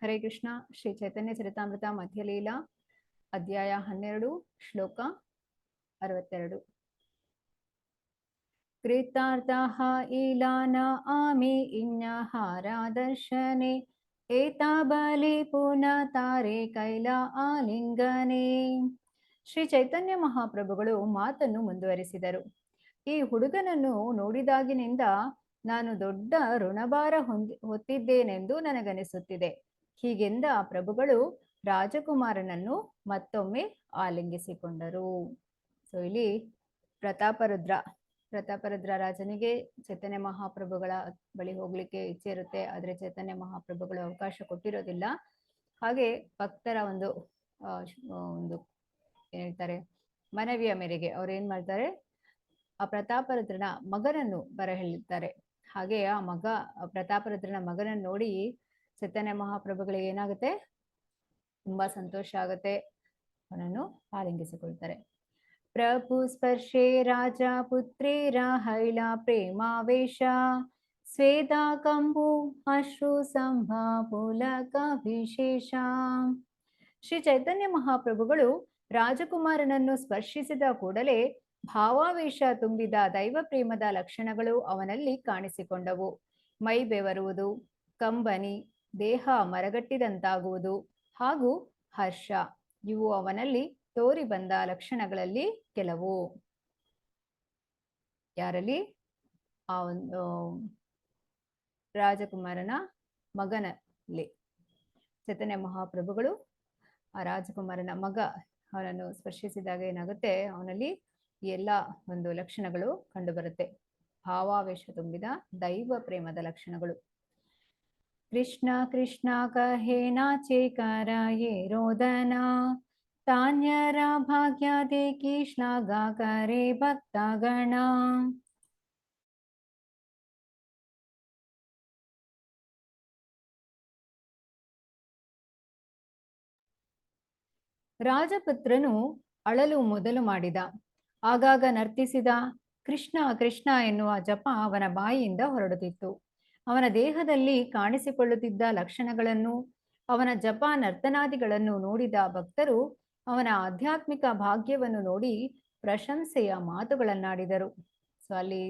ಹರೇ ಕೃಷ್ಣ. ಶ್ರೀ ಚೈತನ್ಯ ಚರಿತಾಮೃತ ಮಧ್ಯಲೀಲಾ ಅಧ್ಯಾಯ 12 ಶ್ಲೋಕ 62. ಕೃತಾರ್ಥಃ ಈಲಾನ ಆಮಿ ಇನ್ಯಹಾರ ದರ್ಶನೆ ಏತಾಬಲಿ ಪುನಃ ತಾರೆ ಕೈಲ ಆಲಿಂಗನೆ. ಶ್ರೀ ಚೈತನ್ಯ ಮಹಾಪ್ರಭುಗಳು ಮಾತನ್ನು ಮುಂದುವರಿಸಿದರು. ಈ ಹುಡುಗನನ್ನು ನೋಡಿದಾಗಿನಿಂದ ನಾನು ದೊಡ್ಡ ಋಣಭಾರ ಹೊತ್ತಿದ್ದೇನೆಂದು ನನಗನಿಸುತ್ತಿದೆ. ಹೀಗೆಂದ ಪ್ರಭುಗಳು ರಾಜಕುಮಾರನನ್ನು ಮತ್ತೊಮ್ಮೆ ಆಲಿಂಗಿಸಿಕೊಂಡರು. ಸೊ ಇಲ್ಲಿ ಪ್ರತಾಪರುದ್ರ ರಾಜನಿಗೆ ಚೈತನ್ಯ ಮಹಾಪ್ರಭುಗಳ ಬಳಿ ಹೋಗ್ಲಿಕ್ಕೆ ಇಚ್ಛೆ ಇರುತ್ತೆ, ಆದ್ರೆ ಚೈತನ್ಯ ಮಹಾಪ್ರಭುಗಳು ಅವಕಾಶ ಕೊಟ್ಟಿರೋದಿಲ್ಲ. ಹಾಗೆ ಭಕ್ತರ ಒಂದು ಏನ್ ಹೇಳ್ತಾರೆ ಮನವಿಯ ಮೇರೆಗೆ ಅವ್ರು ಏನ್ ಮಾಡ್ತಾರೆ, ಆ ಪ್ರತಾಪರುದ್ರನ ಮಗನನ್ನು ಬರ ಹೇಳಿರ್ತಾರೆ. ಹಾಗೆ ಆ ಪ್ರತಾಪರುದ್ರನ ಮಗನನ್ನು ನೋಡಿ ಚೈತನ್ಯ ಮಹಾಪ್ರಭುಗಳಿಗೆ ಏನಾಗುತ್ತೆ, ತುಂಬಾ ಸಂತೋಷ ಆಗುತ್ತೆ. ಅವನನ್ನು ಆಲಿಂಗಿಸಿಕೊಳ್ತಾರೆ. ಪ್ರಭು ಸ್ಪರ್ಶೆ ರಾಜ ಪುತ್ರೇರ ಹೈಲ ಪ್ರೇಮಾವೇಶ ಸ್ವೇದ ಕಂಬು ಅಶ್ರು ಸಂಭಾ ಪುಲಕ ವಿಶೇಷ. ಶ್ರೀ ಚೈತನ್ಯ ಮಹಾಪ್ರಭುಗಳು ರಾಜಕುಮಾರನನ್ನು ಸ್ಪರ್ಶಿಸಿದ ಕೂಡಲೇ ಭಾವಾವೇಶ ತುಂಬಿದ ದೈವ ಪ್ರೇಮದ ಲಕ್ಷಣಗಳು ಅವನಲ್ಲಿ ಕಾಣಿಸಿಕೊಂಡವು. ಮೈ ಬೆವರುವುದು, ಕಂಬನಿ, ದೇಹ ಮರಗಟ್ಟಿದಂತಾಗುವುದು ಹಾಗೂ ಹರ್ಷ, ಇವು ಅವನಲ್ಲಿ ತೋರಿ ಬಂದ ಲಕ್ಷಣಗಳಲ್ಲಿ ಕೆಲವು. ಯಾರಲ್ಲಿ? ಆ ಒಂದು ರಾಜಕುಮಾರನ ಮಗನಲ್ಲಿ ಚೈತನ್ಯ ಮಹಾಪ್ರಭುಗಳು ಆ ರಾಜಕುಮಾರನ ಮಗ ಅವನನ್ನು ಸ್ಪರ್ಶಿಸಿದಾಗ ಏನಾಗುತ್ತೆ, ಅವನಲ್ಲಿ ಎಲ್ಲ ಒಂದು ಲಕ್ಷಣಗಳು ಕಂಡು ಬರುತ್ತೆ. ಭಾವಾವೇಶ ತುಂಬಿದ ದೈವ ಪ್ರೇಮದ ಲಕ್ಷಣಗಳು. ಕೃಷ್ಣ ಕೃಷ್ಣ ಕಹೇ ನಾಚೆ ಕರ ಯೇ ರೋದನ ತಾನ್ಯರ ಭಾಗ್ಯ ದೇಕಿ ಶ್ಲಾಘ ಕರೆ ಭಕ್ತಗಣ. ರಾಜಪುತ್ರನು ಅಳಲು ಮೊದಲು ಮಾಡಿದ. ಆಗಾಗ ನರ್ತಿಸಿದ ಕೃಷ್ಣ ಕೃಷ್ಣ ಎನ್ನುವ ಜಪ ಅವನ ಬಾಯಿಯಿಂದ ಹೊರಡುತ್ತಿತ್ತು. ಅವನ ದೇಹದಲ್ಲಿ ಕಾಣಿಸಿಕೊಳ್ಳುತ್ತಿದ್ದ ಲಕ್ಷಣಗಳನ್ನು, ಅವನ ಜಪ ನರ್ತನಾದಿಗಳನ್ನು ನೋಡಿದ ಭಕ್ತರು ಅವನ ಆಧ್ಯಾತ್ಮಿಕ ಭಾಗ್ಯವನ್ನು ನೋಡಿ ಪ್ರಶಂಸೆಯ ಮಾತುಗಳನ್ನಾಡಿದರು. ಸೊ ಅಲ್ಲಿ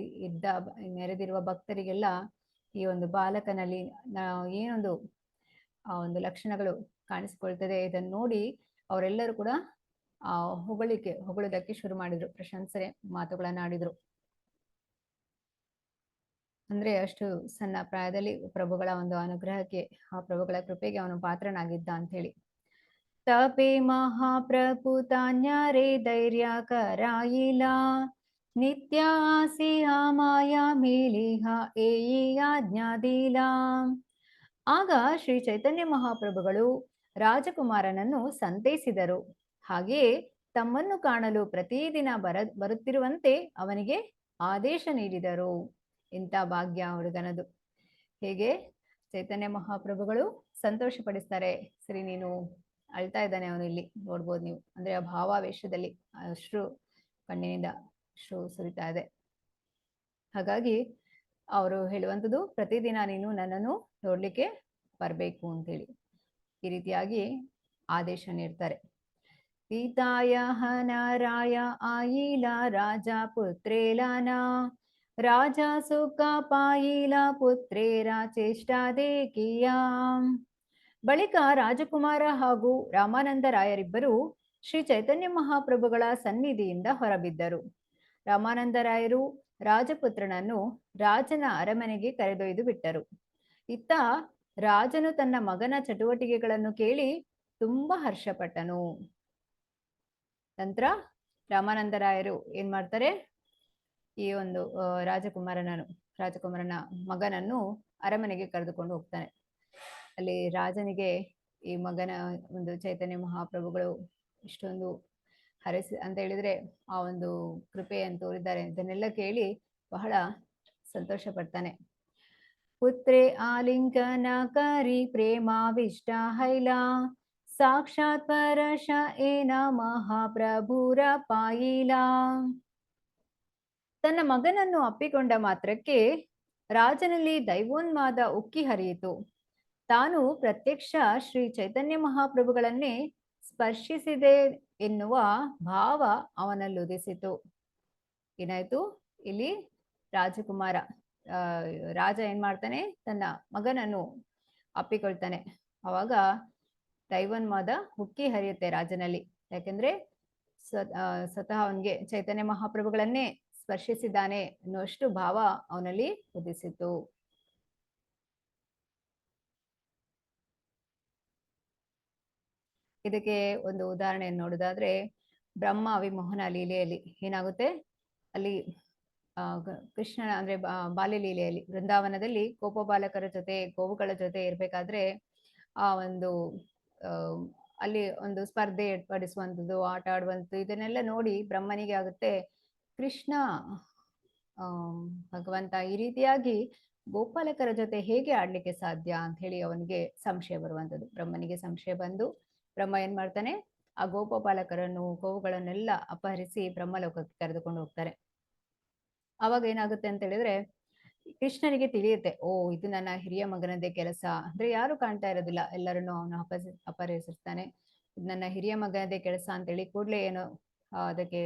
ನೆರೆದಿರುವ ಭಕ್ತರಿಗೆಲ್ಲ ಈ ಒಂದು ಬಾಲಕನಲ್ಲಿ ಏನೊಂದು ಆ ಒಂದು ಲಕ್ಷಣಗಳು ಕಾಣಿಸಿಕೊಳ್ತದೆ, ಇದನ್ನು ನೋಡಿ ಅವರೆಲ್ಲರೂ ಕೂಡ ಹೊಗಳೋದಕ್ಕೆ ಶುರು ಮಾಡಿದ್ರು, ಪ್ರಶಂಸೆ ಮಾತುಗಳನ್ನಾಡಿದ್ರು. ಅಂದ್ರೆ ಅಷ್ಟು ಸಣ್ಣ ಪ್ರಾಯದಲ್ಲಿ ಪ್ರಭುಗಳ ಒಂದು ಅನುಗ್ರಹಕ್ಕೆ, ಆ ಪ್ರಭುಗಳ ಕೃಪೆಗೆ ಅವನು ಪಾತ್ರನಾಗಿದ್ದ ಅಂತ ಹೇಳಿ. ತಪೆ ಮಹಾಪ್ರಭು ತಾನ್ಯಾರೇ ಧೈರ್ಯ ಕರಾಯಿಲ ನಿತ್ಯ ಆಸಿ ಮಾಯ ಮೇಲಿಹ ಏಯಿ ಆಜ್ಞಾದೀಲ. ಆಗ ಶ್ರೀ ಚೈತನ್ಯ ಮಹಾಪ್ರಭುಗಳು ರಾಜಕುಮಾರನನ್ನು ಸಂತೈಸಿದರು. ಹಾಗೆಯೇ ತಮ್ಮನ್ನು ಕಾಣಲು ಪ್ರತಿದಿನ ಬರುತ್ತಿರುವಂತೆ ಅವನಿಗೆ ಆದೇಶ ನೀಡಿದರು. ಇಂಥ ಭಾಗ್ಯ ಹುಡುಗನದು. ಹೇಗೆ ಚೈತನ್ಯ ಮಹಾಪ್ರಭುಗಳು ಸಂತೋಷ ಪಡಿಸ್ತಾರೆ. ಸರಿ, ನೀನು ಅಳ್ತಾ ಇದ್ದಾನೆ, ಅವನು ಇಲ್ಲಿ ನೋಡ್ಬೋದು ನೀವು, ಅಂದ್ರೆ ಆ ಭಾವಾವೇಶದಲ್ಲಿ ಅಶ್ರು, ಕಣ್ಣಿನಿಂದ ಅಶ್ರು ಸುರಿತಾ ಇದೆ. ಹಾಗಾಗಿ ಅವರು ಹೇಳುವಂಥದ್ದು, ಪ್ರತಿದಿನ ನೀನು ನನ್ನನ್ನು ನೋಡ್ಲಿಕ್ಕೆ ಬರ್ಬೇಕು ಅಂತೇಳಿ ಈ ರೀತಿಯಾಗಿ ಆದೇಶ ನೀಡ್ತಾರೆ. ಸೀತಾಯ ಹನರಾಯ ಆಯಿಲ ರಾಜ ಪುತ್ರೇಲನ ರಾಜ ಸುಖ ಪಾಯಿಲ ಪುತ್ರೇರ ಚೇಷ್ಟಾದೇಕಿಯ. ಬಳಿಕ ರಾಜಕುಮಾರ ಹಾಗೂ ರಾಮಾನಂದರಾಯರಿಬ್ಬರು ಶ್ರೀ ಚೈತನ್ಯ ಮಹಾಪ್ರಭುಗಳ ಸನ್ನಿಧಿಯಿಂದ ಹೊರಬಿದ್ದರು. ರಾಮಾನಂದರಾಯರು ರಾಜಪುತ್ರನನ್ನು ರಾಜನ ಅರಮನೆಗೆ ಕರೆದೊಯ್ದು ಬಿಟ್ಟರು. ಇತ್ತ ರಾಜನು ತನ್ನ ಮಗನ ಚಟುವಟಿಕೆಗಳನ್ನು ಕೇಳಿ ತುಂಬಾ ಹರ್ಷಪಟ್ಟನು. ನಂತರ ರಾಮಾನಂದರಾಯರು ಏನ್ ಮಾಡ್ತಾರೆ, ಈ ಒಂದು ರಾಜಕುಮಾರನ ಮಗನನ್ನು ಅರಮನೆಗೆ ಕರೆದುಕೊಂಡು ಹೋಗ್ತಾನೆ. ಅಲ್ಲಿ ರಾಜನಿಗೆ ಈ ಮಗನ ಒಂದು ಚೈತನ್ಯ ಮಹಾಪ್ರಭುಗಳು ಇಷ್ಟೊಂದು ಹರಸಿ ಅಂತ ಹೇಳಿದ್ರೆ ಆ ಒಂದು ಕೃಪೆಯನ್ನು ತೋರಿದ್ದಾರೆ, ಇದನ್ನೆಲ್ಲ ಕೇಳಿ ಬಹಳ ಸಂತೋಷ ಪಡ್ತಾನೆ. ಪುತ್ರೇ ಆಲಿಂಗನ ಕರಿ ಪ್ರೇಮಾವಿಷ್ಟ ಹೈಲ ಸಾಕ್ಷಾತ್ ಪರಶ ಏನ ಮಹಾಪ್ರಭುರ ಪಾಯಿಲ. ತನ್ನ ಮಗನನ್ನು ಅಪ್ಪಿಕೊಂಡ ಮಾತ್ರಕ್ಕೆ ರಾಜನಲ್ಲಿ ದೈವೋನ್ಮಾದ ಉಕ್ಕಿ ಹರಿಯಿತು. ತಾನು ಪ್ರತ್ಯಕ್ಷ ಶ್ರೀ ಚೈತನ್ಯ ಮಹಾಪ್ರಭುಗಳನ್ನೇ ಸ್ಪರ್ಶಿಸಿದೆ ಎನ್ನುವ ಭಾವ ಅವನಲ್ಲಿ ಉದಿಸಿತು. ಏನಾಯ್ತು ಇಲ್ಲಿ? ರಾಜಕುಮಾರ ರಾಜ ಏನ್ ಮಾಡ್ತಾನೆ, ತನ್ನ ಮಗನನ್ನು ಅಪ್ಪಿಕೊಳ್ತಾನೆ. ಅವಾಗ ದೈವನ್ಮಾದ ಉಕ್ಕಿ ಹರಿಯುತ್ತೆ ರಾಜನಲ್ಲಿ. ಯಾಕೆಂದ್ರೆ ಸ್ವತಃ ಅವನಿಗೆ ಚೈತನ್ಯ ಮಹಾಪ್ರಭುಗಳನ್ನೇ ಸ್ಪರ್ಶಿಸಿದ್ದಾನೆ ಅನ್ನುವಷ್ಟು ಭಾವ ಅವನಲ್ಲಿ ಉದಿಸಿತು. ಇದಕ್ಕೆ ಒಂದು ಉದಾಹರಣೆಯನ್ನು ನೋಡುದಾದ್ರೆ, ಬ್ರಹ್ಮ ವಿಮೋಹನ ಲೀಲೆಯಲ್ಲಿ ಏನಾಗುತ್ತೆ, ಅಲ್ಲಿ ಕೃಷ್ಣ ಅಂದ್ರೆ ಬಾಲ್ಯ ಲೀಲೆಯಲ್ಲಿ ವೃಂದಾವನದಲ್ಲಿ ಗೋಪಬಾಲಕರ ಜೊತೆ ಗೋವುಗಳ ಜೊತೆ ಇರ್ಬೇಕಾದ್ರೆ ಆ ಒಂದು ಅಲ್ಲಿ ಒಂದು ಸ್ಪರ್ಧೆ ಏರ್ಪಡಿಸುವಂಥದ್ದು, ಆಟ ಆಡುವಂಥದ್ದು, ಇದನ್ನೆಲ್ಲ ನೋಡಿ ಬ್ರಹ್ಮನಿಗೆ ಆಗುತ್ತೆ, ಕೃಷ್ಣ ಭಗವಂತ ಈ ರೀತಿಯಾಗಿ ಗೋಪಾಲಕರ ಜೊತೆ ಹೇಗೆ ಆಡ್ಲಿಕ್ಕೆ ಸಾಧ್ಯ ಅಂತ ಹೇಳಿ ಅವನಿಗೆ ಸಂಶಯ ಬರುವಂಥದ್ದು. ಬ್ರಹ್ಮನಿಗೆ ಸಂಶಯ ಬಂದು ಬ್ರಹ್ಮ ಏನ್ ಮಾಡ್ತಾನೆ, ಆ ಗೋಪಾಲಕರನ್ನು ಗೋವುಗಳನ್ನೆಲ್ಲ ಅಪಹರಿಸಿ ಬ್ರಹ್ಮಲೋಕಕ್ಕೆ ಕರೆದುಕೊಂಡು ಹೋಗ್ತಾರೆ. ಅವಾಗ ಏನಾಗುತ್ತೆ ಅಂತ ಹೇಳಿದ್ರೆ, ಕೃಷ್ಣನಿಗೆ ತಿಳಿಯುತ್ತೆ, ಓ ಇದು ನನ್ನ ಹಿರಿಯ ಮಗನದೇ ಕೆಲಸ. ಅಂದ್ರೆ ಯಾರು ಕಾಣ್ತಾ ಇರೋದಿಲ್ಲ, ಎಲ್ಲರನ್ನು ಅವನು ಅಪಹರಿಸಿರ್ತಾನೆ. ಇದು ನನ್ನ ಹಿರಿಯ ಮಗನದೇ ಕೆಲಸ ಅಂತೇಳಿ ಕೂಡ್ಲೆ ಏನು ಅದಕ್ಕೆ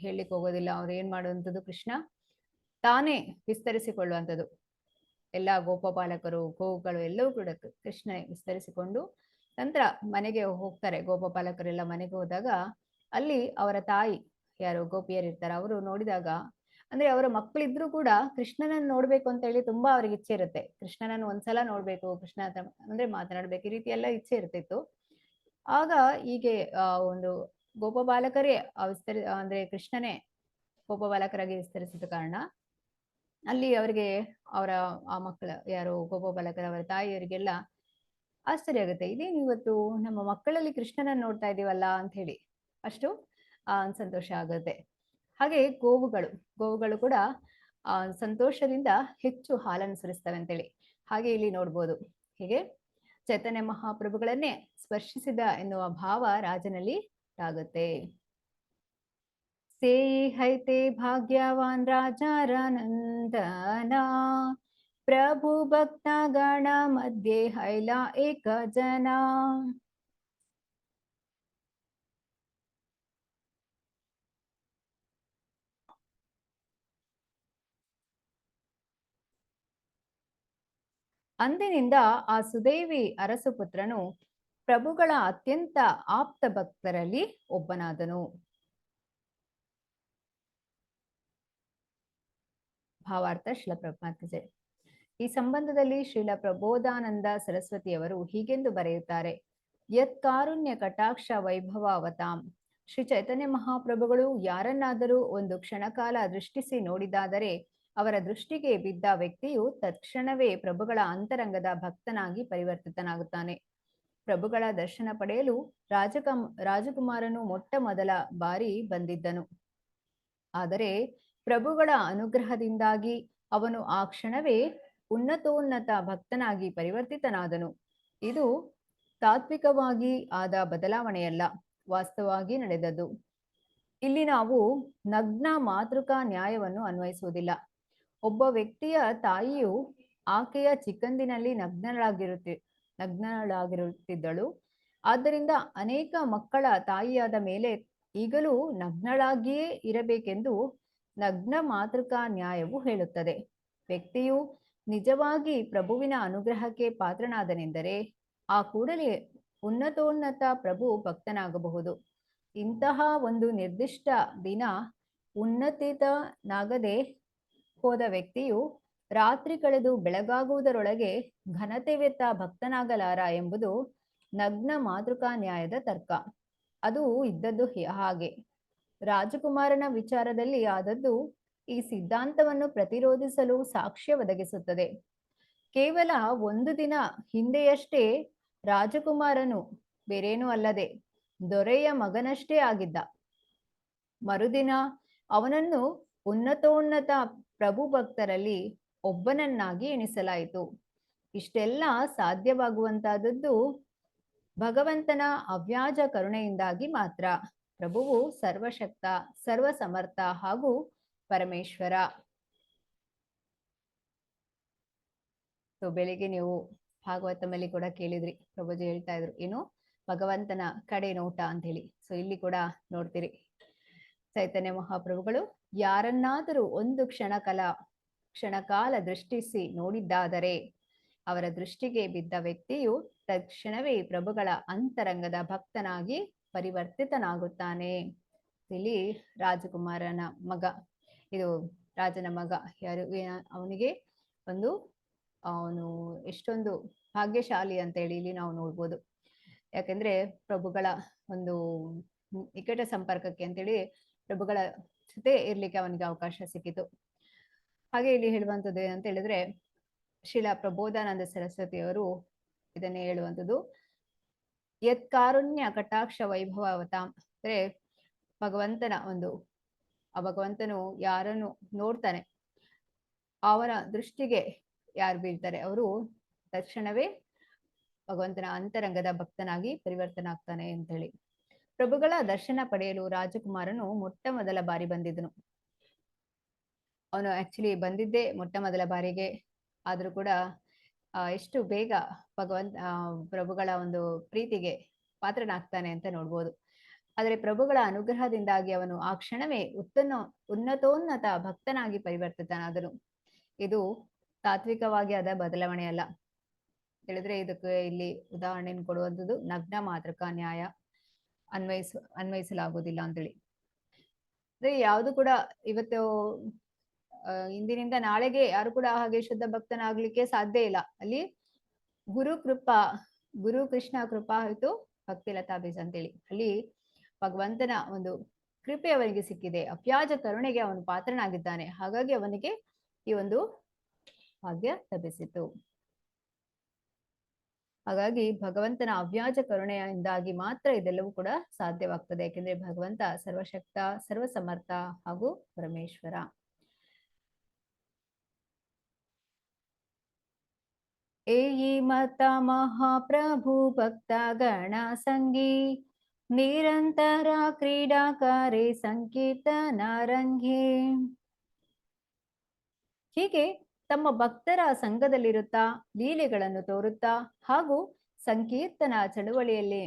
ಹೇಳಲಿಕ್ಕೆ ಹೋಗೋದಿಲ್ಲ. ಅವ್ರು ಏನ್ ಮಾಡುವಂಥದ್ದು, ಕೃಷ್ಣ ತಾನೇ ವಿಸ್ತರಿಸಿಕೊಳ್ಳುವಂಥದ್ದು. ಎಲ್ಲ ಗೋಪಪಾಲಕರು ಗೋವುಗಳು ಎಲ್ಲವೂ ಕೂಡ ಕೃಷ್ಣ ವಿಸ್ತರಿಸಿಕೊಂಡು ನಂತರ ಮನೆಗೆ ಹೋಗ್ತಾರೆ. ಗೋಪಪಾಲಕರೆಲ್ಲ ಮನೆಗೆ ಹೋದಾಗ ಅಲ್ಲಿ ಅವರ ತಾಯಿ ಯಾರು ಗೋಪಿಯರು ಇರ್ತಾರೆ, ಅವರು ನೋಡಿದಾಗ, ಅಂದ್ರೆ ಅವರ ಮಕ್ಕಳಿದ್ರು ಕೂಡ ಕೃಷ್ಣನನ್ನು ನೋಡ್ಬೇಕು ಅಂತ ಹೇಳಿ ತುಂಬಾ ಅವ್ರಿಗೆ ಇಚ್ಛೆ ಇರುತ್ತೆ. ಕೃಷ್ಣನನ್ನು ಒಂದ್ಸಲ ನೋಡ್ಬೇಕು, ಕೃಷ್ಣ ಅಂದ್ರೆ ಮಾತನಾಡ್ಬೇಕು, ಈ ರೀತಿ ಎಲ್ಲ ಇಚ್ಛೆ ಇರ್ತಿತ್ತು. ಆಗ ಹೀಗೆ ಒಂದು ಗೋಪಬಾಲಕರೇ ಅಂದ್ರೆ ಕೃಷ್ಣನೇ ಗೋಪಬಾಲಕರಾಗಿ ವಿಸ್ತರಿಸಿದ ಕಾರಣ ಅಲ್ಲಿ ಅವರಿಗೆ ಅವರ ಆ ಮಕ್ಕಳ ಯಾರು ಗೋಪಬಾಲಕರ ಅವರ ತಾಯಿಯವರಿಗೆಲ್ಲ ಆಶ್ಚರ್ಯ ಆಗುತ್ತೆ, ಇದೇನು ಇವತ್ತು ನಮ್ಮ ಮಕ್ಕಳಲ್ಲಿ ಕೃಷ್ಣನನ್ನು ನೋಡ್ತಾ ಇದೀವಲ್ಲ ಅಂತ ಹೇಳಿ ಅಷ್ಟು ಸಂತೋಷ ಆಗುತ್ತೆ. ಹಾಗೆ ಗೋವುಗಳು ಕೂಡ ಸಂತೋಷದಿಂದ ಹೆಚ್ಚು ಹಾಲನ್ನು ಸುರಿಸ್ತವೆ ಅಂತೇಳಿ ಹಾಗೆ ಇಲ್ಲಿ ನೋಡ್ಬೋದು. ಹೀಗೆ ಚೈತನ್ಯ ಮಹಾಪ್ರಭುಗಳನ್ನೇ ಸ್ಪರ್ಶಿಸಿದ ಎನ್ನುವ ಭಾವ ರಾಜನಲ್ಲಿ ಆಗುತ್ತೆ. ಸೇಯಿ ಹೈತೆ ಭಾಗ್ಯವಾನ್ ರಾಜಾರನಂದನ ಪ್ರಭು ಭಕ್ತ ಗಣ ಮಧ್ಯೆ ಹೈಲ ಏಕ ಜನ. ಅಂದಿನಿಂದ ಆ ಸುದೇವಿ ಅರಸುಪುತ್ರನು ಪ್ರಭುಗಳ ಅತ್ಯಂತ ಆಪ್ತ ಭಕ್ತರಲ್ಲಿ ಒಬ್ಬನಾದನು. ಭಾವಾರ್ಥ ಶ್ರೀಲ ಪ್ರಭುಪಾದ. ಈ ಸಂಬಂಧದಲ್ಲಿ ಶ್ರೀಲ ಪ್ರಬೋಧಾನಂದ ಸರಸ್ವತಿಯವರು ಹೀಗೆಂದು ಬರೆಯುತ್ತಾರೆ, ಯತ್ ಕಾರುಣ್ಯ ಕಟಾಕ್ಷ ವೈಭವ ಅವತಾಂ. ಶ್ರೀ ಚೈತನ್ಯ ಮಹಾಪ್ರಭುಗಳು ಯಾರನ್ನಾದರೂ ಒಂದು ಕ್ಷಣಕಾಲ ದೃಷ್ಟಿಸಿ ನೋಡಿದಾದರೆ ಅವರ ದೃಷ್ಟಿಗೆ ಬಿದ್ದ ವ್ಯಕ್ತಿಯು ತತ್ಕ್ಷಣವೇ ಪ್ರಭುಗಳ ಅಂತರಂಗದ ಭಕ್ತನಾಗಿ ಪರಿವರ್ತಿತನಾಗುತ್ತಾನೆ. ಪ್ರಭುಗಳ ದರ್ಶನ ಪಡೆಯಲು ರಾಜಕುಮಾರನು ಮೊಟ್ಟ ಮೊದಲ ಬಾರಿ ಬಂದಿದ್ದನು. ಆದರೆ ಪ್ರಭುಗಳ ಅನುಗ್ರಹದಿಂದಾಗಿ ಅವನು ಆ ಕ್ಷಣವೇ ಉನ್ನತೋನ್ನತ ಭಕ್ತನಾಗಿ ಪರಿವರ್ತಿತನಾದನು. ಇದು ತಾತ್ವಿಕವಾಗಿ ಆದ ಬದಲಾವಣೆಯಲ್ಲ, ವಾಸ್ತವವಾಗಿ ನಡೆದದ್ದು. ಇಲ್ಲಿ ನಾವು ನಗ್ನ ಮಾತೃಕಾ ನ್ಯಾಯವನ್ನು ಅನ್ವಯಿಸುವುದಿಲ್ಲ. ಒಬ್ಬ ವ್ಯಕ್ತಿಯ ತಾಯಿಯು ಆಕೆಯ ಚಿಕ್ಕಂದಿನಲ್ಲಿ ನಗ್ನಳಾಗಿರುತ್ತಿದ್ದಳು. ಆದ್ದರಿಂದ ಅನೇಕ ಮಕ್ಕಳ ತಾಯಿಯಾದ ಮೇಲೆ ಈಗಲೂ ನಗ್ನಳಾಗಿಯೇ ಇರಬೇಕೆಂದು ನಗ್ನ ಮಾತೃಕಾ ನ್ಯಾಯವು ಹೇಳುತ್ತದೆ. ವ್ಯಕ್ತಿಯು ನಿಜವಾಗಿ ಪ್ರಭುವಿನ ಅನುಗ್ರಹಕ್ಕೆ ಪಾತ್ರನಾದನೆಂದರೆ ಆ ಕೂಡಲೇ ಉನ್ನತೋನ್ನತ ಪ್ರಭು ಭಕ್ತನಾಗಬಹುದು. ಇಂತಹ ಒಂದು ನಿರ್ದಿಷ್ಟ ದಿನ ಉನ್ನತಿತನಾಗದೆ ಹೋದ ವ್ಯಕ್ತಿಯು ರಾತ್ರಿ ಕಳೆದು ಬೆಳಗಾಗುವುದರೊಳಗೆ ಘನತೆವೆತ್ತ ಭಕ್ತನಾಗಲಾರ ಎಂಬುದು ನಗ್ನ ಮಾತೃಕಾ ನ್ಯಾಯದ ತರ್ಕ. ಅದು ಇದ್ದದ್ದು ಹಾಗೆ. ರಾಜಕುಮಾರನ ವಿಚಾರದಲ್ಲಿ ಆದದ್ದು ಈ ಸಿದ್ಧಾಂತವನ್ನು ಪ್ರತಿರೋಧಿಸಲು ಸಾಕ್ಷ್ಯ ಒದಗಿಸುತ್ತದೆ. ಕೇವಲ ಒಂದು ದಿನ ಹಿಂದೆಯಷ್ಟೇ ರಾಜಕುಮಾರನು ಬೇರೇನೂ ಅಲ್ಲದೆ ದೊರೆಯ ಮಗನಷ್ಟೇ ಆಗಿದ್ದ. ಮರುದಿನ ಅವನನ್ನು ಉನ್ನತೋನ್ನತ ಪ್ರಭು ಭಕ್ತರಲ್ಲಿ ಒಬ್ಬನನ್ನಾಗಿ ಎಣಿಸಲಾಯಿತು. ಇಷ್ಟೆಲ್ಲ ಸಾಧ್ಯವಾಗುವಂತಹದ್ದು ಭಗವಂತನ ಅವ್ಯಾಜ ಕರುಣೆಯಿಂದಾಗಿ ಮಾತ್ರ. ಪ್ರಭುವು ಸರ್ವಶಕ್ತ, ಸರ್ವಸಮರ್ಥ ಹಾಗೂ ಪರಮೇಶ್ವರ. ಬೆಳಿಗ್ಗೆ ನೀವು ಭಾಗವತಮಲ್ಲಿ ಕೂಡ ಕೇಳಿದ್ರಿ, ಪ್ರಭುಜಿ ಹೇಳ್ತಾ ಇದ್ರು ಏನು ಭಗವಂತನ ಕಡೆ ನೋಟ ಅಂತ ಹೇಳಿ. ಸೊ ಇಲ್ಲಿ ಕೂಡ ನೋಡ್ತೀರಿ ಚೈತನ್ಯ ಮಹಾಪ್ರಭುಗಳು ಯಾರನ್ನಾದರೂ ಒಂದು ಕ್ಷಣಕಾಲ ದೃಷ್ಟಿಸಿ ನೋಡಿದ್ದಾದರೆ ಅವರ ದೃಷ್ಟಿಗೆ ಬಿದ್ದ ವ್ಯಕ್ತಿಯು ತಕ್ಷಣವೇ ಪ್ರಭುಗಳ ಅಂತರಂಗದ ಭಕ್ತನಾಗಿ ಪರಿವರ್ತಿತನಾಗುತ್ತಾನೆ. ಇಲ್ಲಿ ರಾಜಕುಮಾರನ ಮಗ, ಇದು ರಾಜನ ಮಗ ಯಾರು, ಅವನಿಗೆ ಅವನು ಎಷ್ಟೊಂದು ಭಾಗ್ಯಶಾಲಿ ಅಂತ ಹೇಳಿ ಇಲ್ಲಿ ನಾವು ನೋಡ್ಬೋದು. ಯಾಕಂದ್ರೆ ಪ್ರಭುಗಳ ಒಂದು ನಿಕಟ ಸಂಪರ್ಕಕ್ಕೆ ಅಂತೇಳಿ ಪ್ರಭುಗಳ ಜೊತೆ ಇರ್ಲಿಕ್ಕೆ ಅವನಿಗೆ ಅವಕಾಶ ಸಿಕ್ಕಿತು. ಹಾಗೆ ಇಲ್ಲಿ ಹೇಳುವಂಥದ್ದು ಏನಂತ ಹೇಳಿದ್ರೆ, ಶ್ರೀಲ ಪ್ರಬೋಧಾನಂದ ಸರಸ್ವತಿಯವರು ಇದನ್ನೇ ಹೇಳುವಂಥದ್ದು, ಯತ್ ಕಾರುಣ್ಯ ಕಟಾಕ್ಷ ವೈಭವತಾಂ, ಅಂದ್ರೆ ಭಗವಂತನ ಆ ಭಗವಂತನು ಯಾರನ್ನು ನೋಡ್ತಾನೆ ಅವರ ದೃಷ್ಟಿಗೆ ಯಾರು ಬೀಳ್ತಾರೆ ಅವರು ತಕ್ಷಣವೇ ಭಗವಂತನ ಅಂತರಂಗದ ಭಕ್ತನಾಗಿ ಪರಿವರ್ತನೆ ಆಗ್ತಾನೆ ಅಂತ ಹೇಳಿ. ಪ್ರಭುಗಳ ದರ್ಶನ ಪಡೆಯಲು ರಾಜಕುಮಾರನು ಮೊಟ್ಟ ಮೊದಲ ಬಾರಿ ಬಂದಿದ್ದನು. ಅವನು ಆಕ್ಚುಲಿ ಬಂದಿದ್ದೇ ಮೊಟ್ಟ ಮೊದಲ ಬಾರಿಗೆ, ಆದ್ರೂ ಕೂಡ ಎಷ್ಟು ಬೇಗ ಪ್ರಭುಗಳ ಒಂದು ಪ್ರೀತಿಗೆ ಪಾತ್ರನಾಗ್ತಾನೆ ಅಂತ ನೋಡ್ಬೋದು. ಆದರೆ ಪ್ರಭುಗಳ ಅನುಗ್ರಹದಿಂದಾಗಿ ಅವನು ಆ ಕ್ಷಣವೇ ಉನ್ನತೋನ್ನತ ಭಕ್ತನಾಗಿ ಪರಿವರ್ತಿತನಾದನು. ಇದು ತಾತ್ವಿಕವಾಗಿ ಆದ ಬದಲಾವಣೆ ಅಲ್ಲ. ಹೇಳಿದ್ರೆ ಇದಕ್ಕೆ ಇಲ್ಲಿ ಉದಾಹರಣೆಯನ್ನು ಕೊಡುವಂಥದ್ದು ನಗ್ನ ಮಾತೃಕ ನ್ಯಾಯ ಅನ್ವಯಿಸಲಾಗುವುದಿಲ್ಲ ಅಂತೇಳಿ. ಅಂದ್ರೆ ಯಾವುದು ಕೂಡ ಇವತ್ತು ಇಂದಿನಿಂದ ನಾಳೆಗೆ ಯಾರು ಕೂಡ ಹಾಗೆ ಶುದ್ಧ ಭಕ್ತನಾಗ್ಲಿಕ್ಕೆ ಸಾಧ್ಯ ಇಲ್ಲ. ಅಲ್ಲಿ ಗುರು ಕೃಷ್ಣ ಕೃಪಾ ಆಯ್ತು ಭಕ್ತಿಲತಾ ಬೀಜ ಅಂತೇಳಿ, ಅಲ್ಲಿ ಭಗವಂತನ ಒಂದು ಕೃಪೆ ಅವನಿಗೆ ಸಿಕ್ಕಿದೆ, ಅಪ್ಯಾಜ ಕರುಣೆಗೆ ಅವನು ಪಾತ್ರನಾಗಿದ್ದಾನೆ. ಹಾಗಾಗಿ ಅವನಿಗೆ ಈ ಒಂದು ಭಾಗ್ಯ ಲಭಿಸಿತು. ಹಾಗಾಗಿ ಭಗವಂತನ ಅವ್ಯಾಜ ಕರುಣೆಯಿಂದಾಗಿ ಮಾತ್ರ ಇದೆಲ್ಲವೂ ಕೂಡ ಸಾಧ್ಯವಾಗ್ತದೆ. ಯಾಕೆಂದ್ರೆ ಭಗವಂತ ಸರ್ವಶಕ್ತ, ಸರ್ವಸಮರ್ಥ ಹಾಗೂ ಪರಮೇಶ್ವರ. ಏಯಿ ಮತ ಮಹಾಪ್ರಭು ಭಕ್ತ ಗಣ ಸಂಗಿ ನಿರಂತರ ಕ್ರೀಡಾಕಾರಿ ಸಂಕೀರ್ತನ ರಂಗಿ. ಹೀಗೆ ತಮ್ಮ ಭಕ್ತರ ಸಂಘದಲ್ಲಿರುತ್ತಾ ಲೀಲೆಗಳನ್ನು ತೋರುತ್ತಾ ಹಾಗೂ ಸಂಕೀರ್ತನ ಚಳುವಳಿಯನ್ನು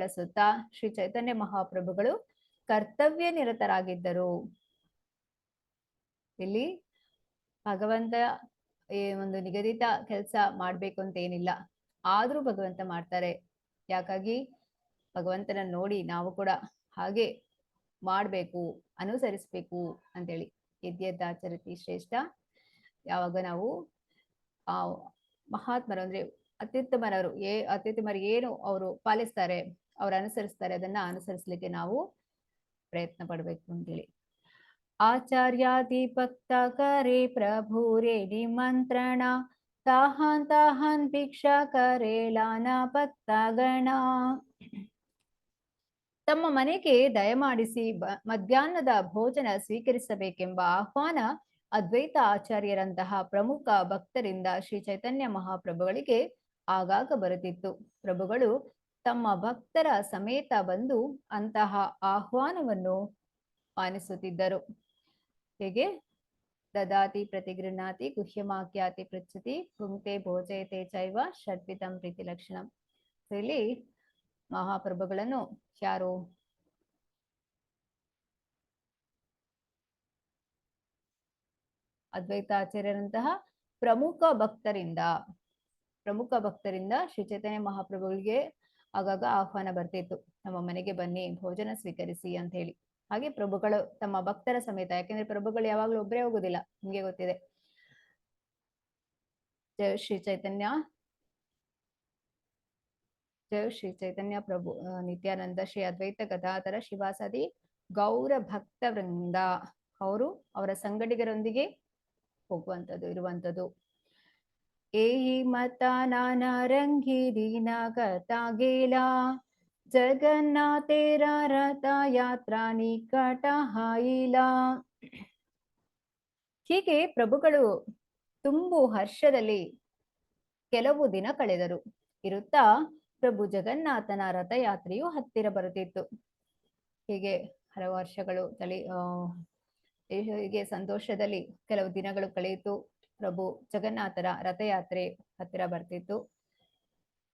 ಬೆಳೆಸುತ್ತಾ ಶ್ರೀ ಚೈತನ್ಯ ಮಹಾಪ್ರಭುಗಳು ಕರ್ತವ್ಯ ನಿರತರಾಗಿದ್ದರು. ಇಲ್ಲಿ ಭಗವಂತ ಒಂದು ನಿಗದಿತ ಕೆಲಸ ಮಾಡ್ಬೇಕು ಅಂತ ಏನಿಲ್ಲ, ಆದ್ರೂ ಭಗವಂತ ಮಾಡ್ತಾರೆ. ಯಾಕಾಗಿ ಭಗವಂತನ ನೋಡಿ ನಾವು ಕೂಡ ಹಾಗೆ ಮಾಡ್ಬೇಕು, ಅನುಸರಿಸ್ಬೇಕು ಅಂತೇಳಿ. ಯದ್ಯದಾಚರತಿ ಶ್ರೇಷ್ಠ. ಯಾವಾಗ ನಾವು ಆ ಮಹಾತ್ಮರು ಅಂದ್ರೆ ಅತ್ಯುತ್ತಮರು ಏನು ಅವರು ಪಾಲಿಸ್ತಾರೆ, ಅವ್ರು ಅನುಸರಿಸ್ತಾರೆ, ಅದನ್ನ ಅನುಸರಿಸ್ಲಿಕ್ಕೆ ನಾವು ಪ್ರಯತ್ನ ಪಡ್ಬೇಕು ಅಂತೇಳಿ. ಆಚಾರ್ಯಾದಿ ಭಕ್ತ ಕರೆ ಪ್ರಭುರೇ ನಿಮಂತ್ರಣ ತಾಹನ್ ಭಿಕ್ಷಾ ಕರೆ ಲಾನ ಭಕ್ತ ಗಣ. ತಮ್ಮ ಮನೆಗೆ ದಯಮಾಡಿಸಿ ಮಧ್ಯಾಹ್ನದ ಭೋಜನ ಸ್ವೀಕರಿಸಬೇಕೆಂಬ ಆಹ್ವಾನ ಅದ್ವೈತ ಆಚಾರ್ಯರಂತಹ ಪ್ರಮುಖ ಭಕ್ತರಿಂದ ಶ್ರೀ ಚೈತನ್ಯ ಮಹಾಪ್ರಭುಗಳಿಗೆ ಆಗಾಗ ಬರುತ್ತಿತ್ತು. ಪ್ರಭುಗಳು ತಮ್ಮ ಭಕ್ತರ ಸಮೇತ ಬಂದು ಅಂತಹ ಆಹ್ವಾನವನ್ನು ಮಾನಿಸುತ್ತಿದ್ದರು. ಹೇಗೆ ದದಾತಿ ಪ್ರತಿಗೃಹಾತಿ ಗುಹ್ಯಮಾಕ್ಯಾತಿ ಪೃಚ್ಛತಿ ಭುಂಕ್ತೆ ಭೋಜಯತೆ ಚೈವ ಷಡ್ವಿಧಂ ಪ್ರೀತಿ ಲಕ್ಷಣಂ. ಇಲ್ಲಿ ಮಹಾಪ್ರಭುಗಳನ್ನು ಯಾರು ಅದ್ವೈತಾಚಾರ್ಯರಂತಹ ಪ್ರಮುಖ ಭಕ್ತರಿಂದ ಶ್ರೀ ಚೈತನ್ಯ ಮಹಾಪ್ರಭುಗಳಿಗೆ ಆಗಾಗ ಆಹ್ವಾನ ಬರ್ತಿತ್ತು, ನಮ್ಮ ಮನೆಗೆ ಬನ್ನಿ ಭೋಜನ ಸ್ವೀಕರಿಸಿ ಅಂತ ಹೇಳಿ. ಹಾಗೆ ಪ್ರಭುಗಳು ತಮ್ಮ ಭಕ್ತರ ಸಮೇತ, ಯಾಕೆಂದ್ರೆ ಪ್ರಭುಗಳು ಯಾವಾಗ್ಲೂ ಒಬ್ಬರೇ ಹೋಗುದಿಲ್ಲ, ನಿಮ್ಗೆ ಗೊತ್ತಿದೆ. ಜಯ ಶ್ರೀ ಚೈತನ್ಯ ಪ್ರಭು ನಿತ್ಯಾನಂದ ಶ್ರೀ ಅದ್ವೈತ ಗದಾಧರ ಶಿವಾಸದಿ ಗೌರ ಭಕ್ತ ವೃಂದ, ಅವರ ಸಂಗಡಿಗರೊಂದಿಗೆ ಹೋಗುವಂಥದ್ದು ಇರುವಂಥದ್ದು. ಏಯಿ ಮತ ನಾನಾ ರಂಗಿ ದೀನ ಗತಾ ಗೇಲಾ ಜಗನ್ನಾಥೇರ ರಥ ಯಾತ್ರಾ ನಿಕಟ ಹಾಯಿಲಾ. ಹೀಗೆ ಪ್ರಭುಗಳು ತುಂಬು ಹರ್ಷದಲ್ಲಿ ಕೆಲವು ದಿನ ಕಳೆದರು. ಇರುತ್ತಾ ಪ್ರಭು ಜಗನ್ನಾಥನ ರಥಯಾತ್ರೆಯು ಹತ್ತಿರ ಬರುತ್ತಿತ್ತು. ಹೀಗೆ ಹಲವು ವರ್ಷಗಳು ಹೀಗೆ ಸಂತೋಷದಲ್ಲಿ ಕೆಲವು ದಿನಗಳು ಕಳೆಯಿತು. ಪ್ರಭು ಜಗನ್ನಾಥರ ರಥಯಾತ್ರೆ ಹತ್ತಿರ ಬರ್ತಿತ್ತು.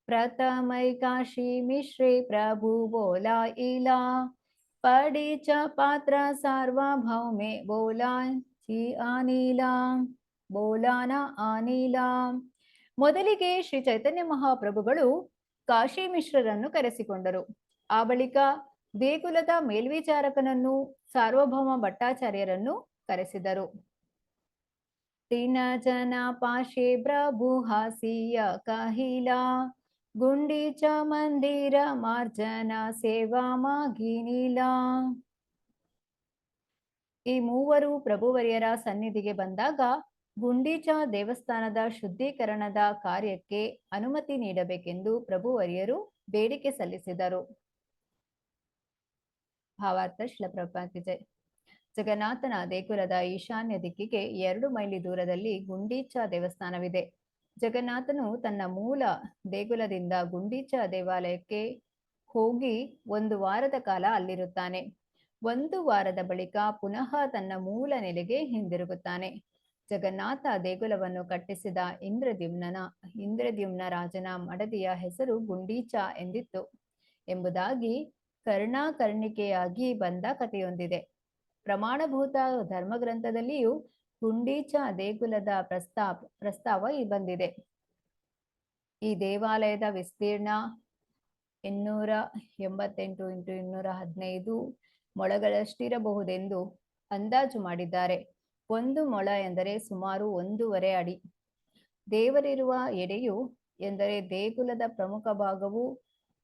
ಪ್ರಥಮೈ ಕಾಶಿ ಮಿಶ್ರೇ ಪ್ರಭು ಬೋಲಾ ಇಲಾ ಪಡಿ ಚ ಪಾತ್ರ ಸಾರ್ವಭೌಮೆ ಬೋಲಾ ಚಿ ಅನಿಲಾ ಬೋಲಾನ ಅನಿಲಾ. ಮೊದಲಿಗೆ ಶ್ರೀ ಚೈತನ್ಯ ಮಹಾಪ್ರಭುಗಳು ಕಾಶಿ ಮಿಶ್ರರನ್ನು ಕರೆಸಿಕೊಂಡರು. ಆ ಬಳಿಕ ದೇಗುಲದ ಮೇಲ್ವಿಚಾರಕನನ್ನು ಸಾರ್ವಭೌಮ ಭಟ್ಟಾಚಾರ್ಯರನ್ನು ಕರೆಸಿದರು. तीन जना पाशे प्रभु हासिय कहिला गुंडीच मंदिर मार्जನ ಸೇವಾ ಮಾಗಿನಿಲ. ಈ ಮೂವರು ಪ್ರಭುವರ್ಯರ ಸನ್ನಿಧಿಗೆ ಬಂದಾಗ ಗುಂಡೀಚ ದೇವಸ್ಥಾನದ ಶುದ್ಧೀಕರಣದ ಕಾರ್ಯಕ್ಕೆ ಅನುಮತಿ ನೀಡಬೇಕೆಂದು ಪ್ರಭುವರ್ಯರು ಬೇಡಿಕೆ ಸಲ್ಲಿಸಿದರು. ಭಾವಾರ್ಥ ಶ್ರೀಲ ಪ್ರಭುಪಾದ ಜೈ. ಜಗನ್ನಾಥನ ದೇಗುಲದ ಈಶಾನ್ಯ ದಿಕ್ಕಿಗೆ 2 ಮೈಲಿ ದೂರದಲ್ಲಿ ಗುಂಡೀಚ ದೇವಸ್ಥಾನವಿದೆ. ಜಗನ್ನಾಥನು ತನ್ನ ಮೂಲ ದೇಗುಲದಿಂದ ಗುಂಡೀಚ ದೇವಾಲಯಕ್ಕೆ ಹೋಗಿ 1 ವಾರದ ಕಾಲ ಅಲ್ಲಿರುತ್ತಾನೆ. 1 ವಾರದ ಬಳಿಕ ಪುನಃ ತನ್ನ ಮೂಲ ನೆಲೆಗೆ ಹಿಂದಿರುಗುತ್ತಾನೆ. ಜಗನ್ನಾಥ ದೇಗುಲವನ್ನು ಕಟ್ಟಿಸಿದ ಇಂದ್ರದ್ಯುಮ್ನ ರಾಜನ ಮಡದಿಯ ಹೆಸರು ಗುಂಡೀಚ ಎಂದಿತ್ತು ಎಂಬುದಾಗಿ ಕರ್ಣಿಕೆಯಾಗಿ ಬಂದ ಕಥೆಯೊಂದಿದೆ. ಪ್ರಮಾಣಭೂತ ಧರ್ಮಗ್ರಂಥದಲ್ಲಿಯೂ ಗುಂಡೀಚ ದೇಗುಲದ ಪ್ರಸ್ತಾವ ಬಂದಿದೆ. ಈ ದೇವಾಲಯದ ವಿಸ್ತೀರ್ಣ 888 × 215 ಮೊಳಗಳಷ್ಟಿರಬಹುದೆಂದು ಅಂದಾಜು ಮಾಡಿದ್ದಾರೆ. 1 ಮೊಳ ಎಂದರೆ ಸುಮಾರು 1.5 ಅಡಿ. ದೇವರಿರುವ ಎಡೆಯು ಎಂದರೆ ದೇಗುಲದ ಪ್ರಮುಖ ಭಾಗವು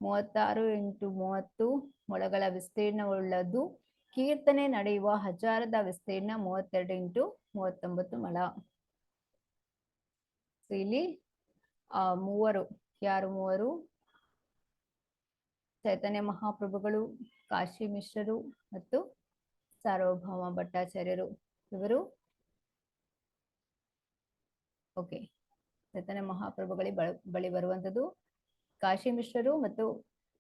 36 × 30 ಮೊಳಗಳ ವಿಸ್ತೀರ್ಣವುಳ್ಳದ್ದು. ಕೀರ್ತನೆ ನಡೆಯುವ ಹಜಾರದ ವಿಸ್ತೀರ್ಣ 32 × 39 ಮೊಳ. ಇಲ್ಲಿ ಮೂವರು ಚೈತನ್ಯ ಮಹಾಪ್ರಭುಗಳು, ಕಾಶಿ ಮಿಶ್ರರು ಮತ್ತು ಸಾರ್ವಭೌಮ ಭಟ್ಟಾಚಾರ್ಯರು. ಇವರು ಓಕೆ ಚೈತನ್ಯ ಮಹಾಪ್ರಭುಗಳಿಗೆ ಬಳಿ ಬರುವಂತದ್ದು ಕಾಶಿ ಮಿಶ್ರರು ಮತ್ತು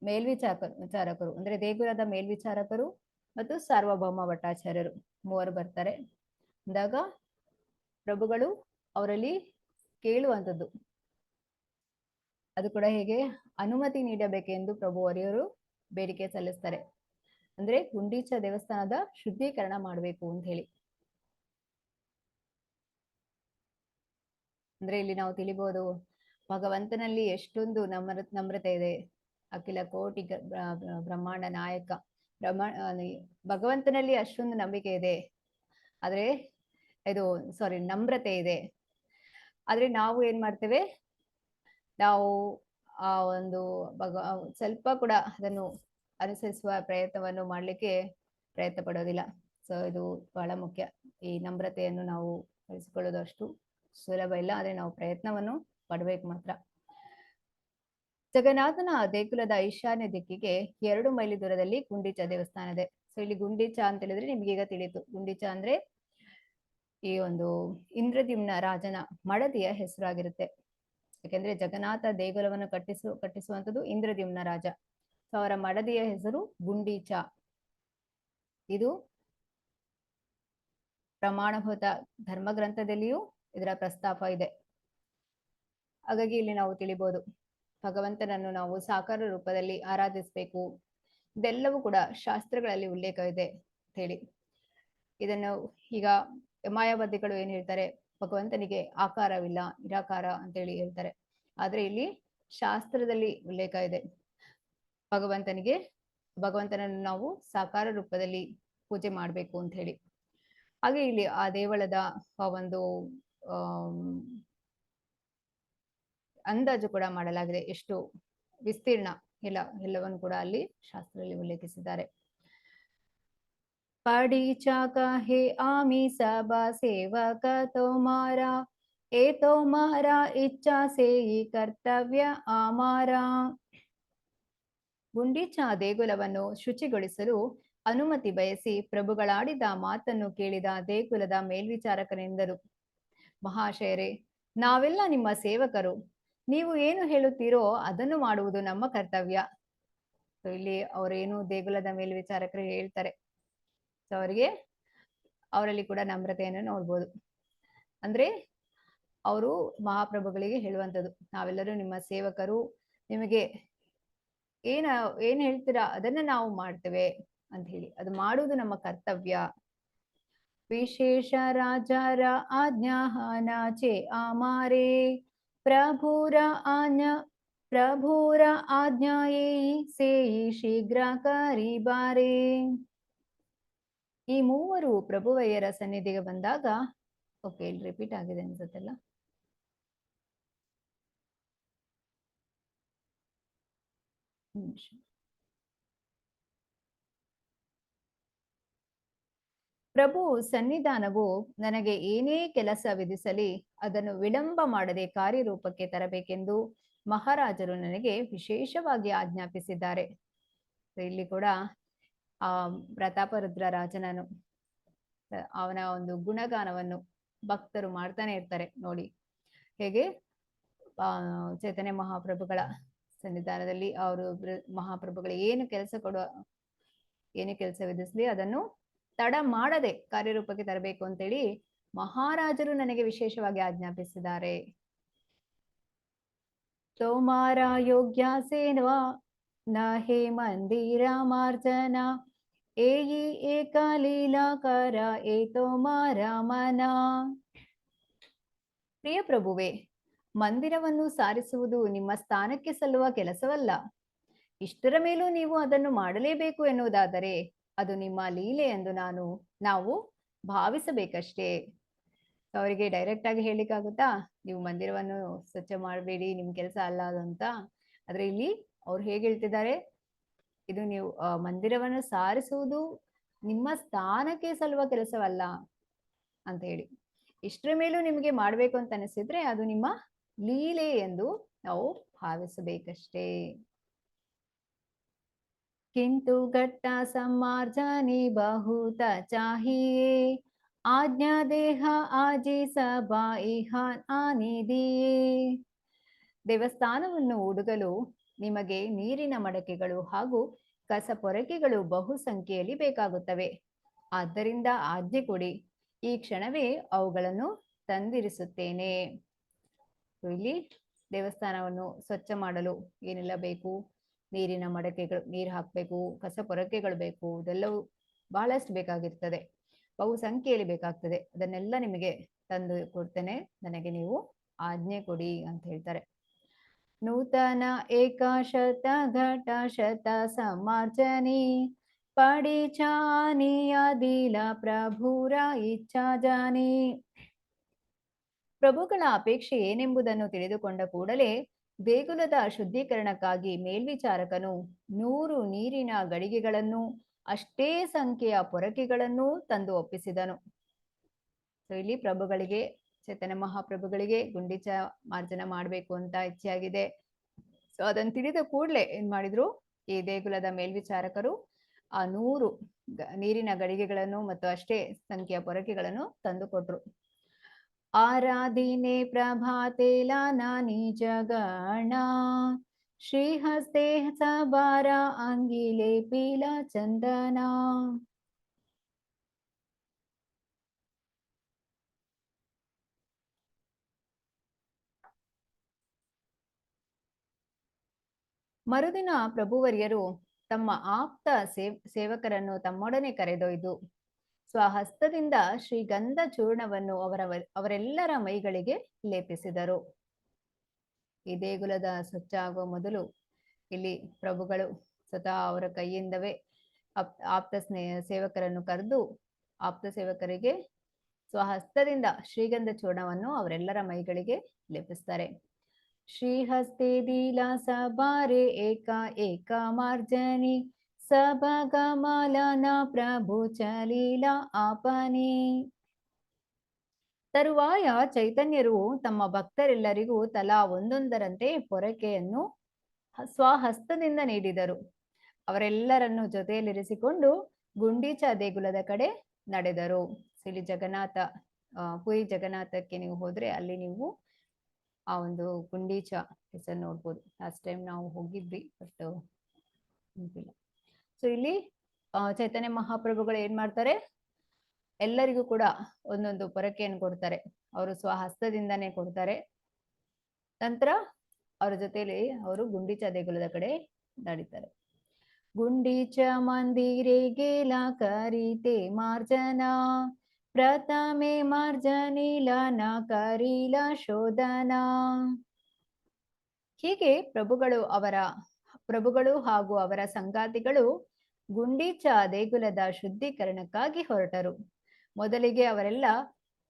ಮೇಲ್ವಿಚಾರಕರು ಅಂದ್ರೆ ದೇಗುಲದ ಮೇಲ್ವಿಚಾರಕರು ಮತ್ತು ಸಾರ್ವಭೌಮ ಭಟ್ಟಾಚಾರ್ಯರು ಮೂವರು ಬರ್ತಾರೆ. ಅಂದಾಗ ಪ್ರಭುಗಳು ಅವರಲ್ಲಿ ಕೇಳುವಂಥದ್ದು ಅದು ಕೂಡ ಹೇಗೆ ಅನುಮತಿ ನೀಡಬೇಕೆಂದು ಪ್ರಭುವರಿಯರು ಬೇಡಿಕೆ ಸಲ್ಲಿಸ್ತಾರೆ. ಅಂದ್ರೆ ಗುಂಡೀಚ ದೇವಸ್ಥಾನದ ಶುದ್ಧೀಕರಣ ಮಾಡಬೇಕು ಅಂತ ಹೇಳಿ. ಅಂದ್ರೆ ಇಲ್ಲಿ ನಾವು ತಿಳಿಬಹುದು ಭಗವಂತನಲ್ಲಿ ಎಷ್ಟೊಂದು ನಮ್ರತೆ ಇದೆ. ಅಖಿಲ ಕೋಟಿ ಬ್ರಹ್ಮಾಂಡ ನಾಯಕ ಭಗವಂತನಲ್ಲಿ ಅಷ್ಟೊಂದು ನಂಬಿಕೆ ಇದೆ, ಆದ್ರೆ ನಮ್ರತೆ ಇದೆ. ಆದ್ರೆ ನಾವು ಏನ್ ಮಾಡ್ತೇವೆ, ನಾವು ಆ ಒಂದು ಸ್ವಲ್ಪ ಕೂಡ ಅದನ್ನು ಅನುಸರಿಸುವ ಪ್ರಯತ್ನವನ್ನು ಮಾಡ್ಲಿಕ್ಕೆ ಪ್ರಯತ್ನ ಪಡೋದಿಲ್ಲ. ಸೊ ಇದು ಬಹಳ ಮುಖ್ಯ. ಈ ನಮ್ರತೆಯನ್ನು ನಾವು ಬೆಳೆಸಿಕೊಳ್ಳೋದು ಅಷ್ಟು ಸುಲಭ ಇಲ್ಲ, ಆದ್ರೆ ನಾವು ಪ್ರಯತ್ನವನ್ನು ಪಡ್ಬೇಕು ಮಾತ್ರ. ಜಗನ್ನಾಥನ ದೇಗುಲದ ಈಶಾನ್ಯ ದಿಕ್ಕಿಗೆ 2 ಮೈಲಿ ದೂರದಲ್ಲಿ ಗುಂಡೀಚ ದೇವಸ್ಥಾನ ಇದೆ. ಸೊ ಇಲ್ಲಿ ಗುಂಡೀಚ ಅಂತ ಹೇಳಿದ್ರೆ ನಿಮ್ಗೆ ಈಗ ತಿಳಿಯಿತು. ಗುಂಡೀಚ ಅಂದ್ರೆ ಈ ಒಂದು ಇಂದ್ರದ್ಯುಮ್ನ ರಾಜನ ಮಡದಿಯ ಹೆಸರಾಗಿರುತ್ತೆ. ಯಾಕೆಂದ್ರೆ ಜಗನ್ನಾಥ ದೇಗುಲವನ್ನು ಕಟ್ಟಿಸುವಂತದ್ದು ಇಂದ್ರದ್ಯುಮ್ನ ರಾಜ. ಸೊ ಅವರ ಮಡದಿಯ ಹೆಸರು ಗುಂಡೀಚ. ಇದು ಪ್ರಮಾಣಭೂತ ಧರ್ಮಗ್ರಂಥದಲ್ಲಿಯೂ ಇದರ ಪ್ರಸ್ತಾಪ ಇದೆ. ಹಾಗಾಗಿ ಇಲ್ಲಿ ನಾವು ತಿಳಿಬಹುದು ಭಗವಂತನನ್ನು ನಾವು ಸಾಕಾರ ರೂಪದಲ್ಲಿ ಆರಾಧಿಸಬೇಕು. ಇದೆಲ್ಲವೂ ಕೂಡ ಶಾಸ್ತ್ರಗಳಲ್ಲಿ ಉಲ್ಲೇಖ ಇದೆ ಅಂತ ಹೇಳಿ. ಇದನ್ನು ಈಗ ಮಾಯಾವಾದಿಗಳು ಏನ್ ಹೇಳ್ತಾರೆ, ಭಗವಂತನಿಗೆ ಆಕಾರವಿಲ್ಲ, ನಿರಾಕಾರ ಅಂತ ಹೇಳಿ ಹೇಳ್ತಾರೆ. ಆದ್ರೆ ಇಲ್ಲಿ ಶಾಸ್ತ್ರದಲ್ಲಿ ಉಲ್ಲೇಖ ಇದೆ ಭಗವಂತನನ್ನು ನಾವು ಸಾಕಾರ ರೂಪದಲ್ಲಿ ಪೂಜೆ ಮಾಡ್ಬೇಕು ಅಂತ ಹೇಳಿ. ಹಾಗೆ ಇಲ್ಲಿ ಆ ದೇವಳದ ಒಂದು ಅಂದಾಜು ಕೂಡ ಮಾಡಲಾಗಿದೆ, ಎಷ್ಟು ವಿಸ್ತೀರ್ಣ ಎಲ್ಲವನ್ನು ಕೂಡ ಅಲ್ಲಿ ಶಾಸ್ತ್ರದಲ್ಲಿ ಉಲ್ಲೇಖಿಸಿದ್ದಾರೆ. ಪಡಿಚ ಕಹೆ ಆಮಿ ಸಬಾ ಸೇವಕ ತೋಮಾರ ಏ ತೋಮಾರ ಇಚ್ಛಾ ಸೇಯಿ ಕರ್ತವ್ಯ ಆಮಾರ. ಗುಂಡೀಚ ದೇಗುಲವನ್ನು ಶುಚಿಗೊಳಿಸಲು ಅನುಮತಿ ಬಯಸಿ ಪ್ರಭುಗಳಾಡಿದ ಮಾತನ್ನು ಕೇಳಿದ ದೇಗುಲದ ಮೇಲ್ವಿಚಾರಕನೆಂದರು, ಮಹಾಶಯರೇ, ನಾವೆಲ್ಲ ನಿಮ್ಮ ಸೇವಕರು. ನೀವು ಏನು ಹೇಳುತ್ತೀರೋ ಅದನ್ನು ಮಾಡುವುದು ನಮ್ಮ ಕರ್ತವ್ಯ. ಸೊ ಇಲ್ಲಿ ಅವರೇನು ದೇಗುಲದ ಮೇಲ್ವಿಚಾರಕರು ಹೇಳ್ತಾರೆ. ಸೊ ಅವರಲ್ಲಿ ಕೂಡ ನಮ್ರತೆಯನ್ನು ನೋಡ್ಬೋದು. ಅಂದ್ರೆ ಅವರು ಮಹಾಪ್ರಭುಗಳಿಗೆ ಹೇಳುವಂಥದ್ದು, ನಾವೆಲ್ಲರೂ ನಿಮ್ಮ ಸೇವಕರು, ನಿಮಗೆ ಏನ್ ಹೇಳ್ತೀರಾ ಅದನ್ನ ನಾವು ಮಾಡ್ತೇವೆ ಅಂತ ಹೇಳಿ, ಅದು ಮಾಡುವುದು ನಮ್ಮ ಕರ್ತವ್ಯ. विशेष राजार आज्ञा नाचे आमारे प्रभुर आज्ञाये से शीघ्र करीबारे. ಈ ಮೂವರು ಪ್ರಭುವಯ್ಯರ ಸನ್ನಿಧಿಗೆ ಬಂದಾಗ, ಓಕೆ ಇಲ್ಲಿ ರಿಪೀಟ್ ಆಗಿದೆ ಅನ್ಸುತ್ತಲ್ಲ, ಪ್ರಭು ಸನ್ನಿಧಾನವು ನನಗೆ ಏನೇ ಕೆಲಸ ವಿಧಿಸಲಿ ಅದನ್ನು ವಿಳಂಬ ಮಾಡದೆ ಕಾರ್ಯರೂಪಕ್ಕೆ ತರಬೇಕೆಂದು ಮಹಾರಾಜರು ನನಗೆ ವಿಶೇಷವಾಗಿ ಆಜ್ಞಾಪಿಸಿದ್ದಾರೆ. ಇಲ್ಲಿ ಕೂಡ ಪ್ರತಾಪರುದ್ರ ರಾಜನನು ಅವನ ಒಂದು ಗುಣಗಾನವನ್ನು ಭಕ್ತರು ಮಾಡ್ತಾನೆ ಇರ್ತಾರೆ ನೋಡಿ. ಹೇಗೆ ಚೈತನ್ಯ ಮಹಾಪ್ರಭುಗಳ ಸನ್ನಿಧಾನದಲ್ಲಿ ಅವರು ಮಹಾಪ್ರಭುಗಳು ಏನು ಕೆಲಸ ವಿಧಿಸಲಿ ಅದನ್ನು ತಡ ಮಾಡದೆ ಕಾರ್ಯರೂಪಕ್ಕೆ ತರಬೇಕು ಅಂತೇಳಿ ಮಹಾರಾಜರು ನನಗೆ ವಿಶೇಷವಾಗಿ ಆಜ್ಞಾಪಿಸಿದ್ದಾರೆ. ತೋಮಾರ ಯೋಗ್ಯ ಸೇನವಾ ನ ಹೇ ಮಂದಿರ ಮಾರ್ಜನ ಏಯಿ ಏಕಲೀಲಾಕರ ಏ ತೋಮಾರ ಮನ. ಪ್ರಿಯ ಪ್ರಭುವೆ, ಮಂದಿರವನ್ನು ಸಾರಿಸುವುದು ನಿಮ್ಮ ಸ್ಥಾನಕ್ಕೆ ಸಲ್ಲುವ ಕೆಲಸವಲ್ಲ. ಇಷ್ಟರ ಮೇಲೂ ನೀವು ಅದನ್ನು ಮಾಡಲೇಬೇಕು ಎನ್ನುವುದಾದರೆ ಅದು ನಿಮ್ಮ ಲೀಲೆ ಎಂದು ನಾವು ಭಾವಿಸಬೇಕಷ್ಟೇ. ಅವರಿಗೆ ಡೈರೆಕ್ಟ್ ಆಗಿ ಹೇಳಿಕ್ಕಾಗುತ್ತಾ, ನೀವು ಮಂದಿರವನ್ನು ಸ್ವಚ್ಛ ಮಾಡಬೇಡಿ, ನಿಮ್ ಕೆಲಸ ಅಲ್ಲ ಅದು ಅಂತ. ಆದ್ರೆ ಇಲ್ಲಿ ಅವ್ರು ಹೇಗೆ ಹೇಳ್ತಿದ್ದಾರೆ, ಇದು ನೀವು ಮಂದಿರವನ್ನು ಸಾರಿಸುವುದು ನಿಮ್ಮ ಸ್ಥಾನಕ್ಕೆ ಸಲ್ಲುವ ಕೆಲಸವಲ್ಲ ಅಂತ ಹೇಳಿ. ಇಷ್ಟರ ಮೇಲೂ ನಿಮಗೆ ಮಾಡ್ಬೇಕು ಅಂತ ಅನಿಸಿದ್ರೆ ಅದು ನಿಮ್ಮ ಲೀಲೆ ಎಂದು ನಾವು ಭಾವಿಸಬೇಕಷ್ಟೇ. किंतु घट्टा सम्मार्जनी बहुत चाहिए आज्ञा देह आजी सभा इहान आनी दिए. ದೇವಸ್ಥಾನವನ್ನು ಹುಡುಗಲು ನಿಮಗೆ ನೀರಿನ ಮಡಕೆಗಳು ಹಾಗೂ ಕಸ ಪೊರಕೆಗಳು ಬಹು ಸಂಖ್ಯೆಯಲ್ಲಿ ಬೇಕಾಗುತ್ತವೆ. ಆದ್ದರಿಂದ ಆಜ್ಞೆ ಕೊಡಿ, ಈ ಕ್ಷಣವೇ ಅವುಗಳನ್ನು ತಂದಿರಿಸುತ್ತೇನೆ. ಇಲ್ಲಿ ದೇವಸ್ಥಾನವನ್ನು ಸ್ವಚ್ಛ ಮಾಡಲು ಏನೆಲ್ಲ ಬೇಕು, ನೀರಿನ ಮಡಕೆಗಳು, ನೀರು ಹಾಕಬೇಕು, ಕಸ ಪೊರಕೆಗಳು ಬೇಕು, ಇದೆಲ್ಲವೂ ಬಹಳಷ್ಟು ಬೇಕಾಗಿರ್ತದೆ, ಬಹು ಸಂಖ್ಯೆಯಲ್ಲಿ ಬೇಕಾಗ್ತದೆ. ಅದನ್ನೆಲ್ಲ ನಿಮಗೆ ತಂದು ಕೊಡ್ತೇನೆ, ನನಗೆ ನೀವು ಆಜ್ಞೆ ಕೊಡಿ ಅಂತ ಹೇಳ್ತಾರೆ. ನೂತನ ಏಕಶತ ಘಟ ಶತ ಸಮಾರ್ಜನಿ ಪಡಿಚಾನಿ ಅದಿಲ ಪ್ರಭುರ ಇಚ್ಛಾ ಜಾನಿ. ಪ್ರಭುಗಳ ಅಪೇಕ್ಷೆ ಏನೆಂಬುದನ್ನು ತಿಳಿದುಕೊಂಡ ಕೂಡಲೇ ದೇಗುಲದ ಶುದ್ಧೀಕರಣಕ್ಕಾಗಿ ಮೇಲ್ವಿಚಾರಕನು 100 ನೀರಿನ ಗಡಿಗೆಗಳನ್ನು ಅಷ್ಟೇ ಸಂಖ್ಯೆಯ ಪೊರಕೆಗಳನ್ನು ತಂದು ಒಪ್ಪಿಸಿದನು. ಇಲ್ಲಿ ಪ್ರಭುಗಳಿಗೆ, ಚೈತನ್ಯ ಮಹಾಪ್ರಭುಗಳಿಗೆ ಗುಂಡಿಚ ಮಾರ್ಜನ ಮಾಡಬೇಕು ಅಂತ ಇಚ್ಛೆಯಾಗಿದೆ. ಸೊ ಅದನ್ನು ತಿಳಿದ ಕೂಡಲೇ ಏನ್ ಮಾಡಿದ್ರು, ಈ ದೇಗುಲದ ಮೇಲ್ವಿಚಾರಕರು ಆ 100 ನೀರಿನ ಗಡಿಗೆಗಳನ್ನು ಮತ್ತು ಅಷ್ಟೇ ಸಂಖ್ಯೆಯ ಪೊರಕೆಗಳನ್ನು ತಂದು ಕೊಟ್ರು. आराधिने प्रभाते लानानि जगणा श्रीहस्ते सबारा अंगिले पीला चंदना. ಮರುದಿನ ಪ್ರಭುವರ್ಯರು ತಮ್ಮ ಆಪ್ತ ಸೇವಕರನ್ನು ತಮ್ಮೊಡನೆ ಕರೆದೊಯ್ದು ಸ್ವಹಸ್ತದಿಂದ ಶ್ರೀಗಂಧ ಚೂರ್ಣವನ್ನು ಅವರೆಲ್ಲರ ಮೈಗಳಿಗೆ ಲೇಪಿಸಿದರು. ಈ ದೇಗುಲದ ಸ್ವಚ್ಛ ಆಗುವ ಮೊದಲು ಇಲ್ಲಿ ಪ್ರಭುಗಳು ಸ್ವತಃ ಅವರ ಕೈಯಿಂದವೇ ಆಪ್ತ ಸೇವಕರನ್ನು ಕರೆದು ಆಪ್ತ ಸೇವಕರಿಗೆ ಸ್ವಹಸ್ತದಿಂದ ಶ್ರೀಗಂಧ ಚೂರ್ಣವನ್ನು ಅವರೆಲ್ಲರ ಮೈಗಳಿಗೆ ಲೇಪಿಸ್ತಾರೆ. ಶ್ರೀಹಸ್ತೆ ದೀಲಾ ಸಬಾರೆ ಏಕ ಏಕ ಮಾರ್ಜನಿ ಸಭಗಮಲನ ಪ್ರಭು ಚಲೀಲಾ ಆಪನಿ. ತರುವಾಯ ಚೈತನ್ಯರು ತಮ್ಮ ಭಕ್ತರೆಲ್ಲರಿಗೂ ತಲಾ ಒಂದೊಂದರಂತೆ ಪೊರಕೆಯನ್ನು ಸ್ವಹಸ್ತದಿಂದ ನೀಡಿದರು. ಅವರೆಲ್ಲರನ್ನು ಜೊತೆಯಲ್ಲಿರಿಸಿಕೊಂಡು ಗುಂಡೀಚ ದೇಗುಲದ ಕಡೆ ನಡೆದರು. ಇಲ್ಲಿ ಜಗನ್ನಾಥ, ಪುರಿ ಜಗನ್ನಾಥಕ್ಕೆ ನೀವು ಹೋದ್ರೆ ಅಲ್ಲಿ ನೀವು ಆ ಒಂದು ಗುಂಡೀಚ ಹೆಸರು ನೋಡ್ಬೋದು. ಲಾಸ್ಟ್ ಟೈಮ್ ನಾವು ಹೋಗಿದ್ವಿ, ಬಟ್ ನೆನಪಿಲ್ಲ. ಸೊ ಇಲ್ಲಿ ಚೈತನ್ಯ ಮಹಾಪ್ರಭುಗಳು ಏನ್ ಮಾಡ್ತಾರೆ, ಎಲ್ಲರಿಗೂ ಕೂಡ ಒಂದೊಂದು ಪೊರಕೆಯನ್ನು ಕೊಡ್ತಾರೆ. ಅವರು ಸ್ವಹಸ್ತದಿಂದಾನೇ ಕೊಡ್ತಾರೆ. ನಂತರ ಅವರ ಜೊತೆಯಲ್ಲಿ ಅವರು ಗುಂಡೀಚ ದೇಗುಲದ ಕಡೆ ನಡೀತಾರೆ. ಗುಂಡೀಚ ಮಂದಿರೆ गेला करीते मार्जना, प्रथमे मार्जनीला ನ ಕರೀಲ ಶೋಧನ. ಹೀಗೆ ಪ್ರಭುಗಳು ಹಾಗೂ ಅವರ ಸಂಗಾತಿಗಳು ಗುಂಡೀಚ ದೇಗುಲದ ಶುದ್ಧೀಕರಣಕ್ಕಾಗಿ ಹೊರಟರು. ಮೊದಲಿಗೆ ಅವರೆಲ್ಲ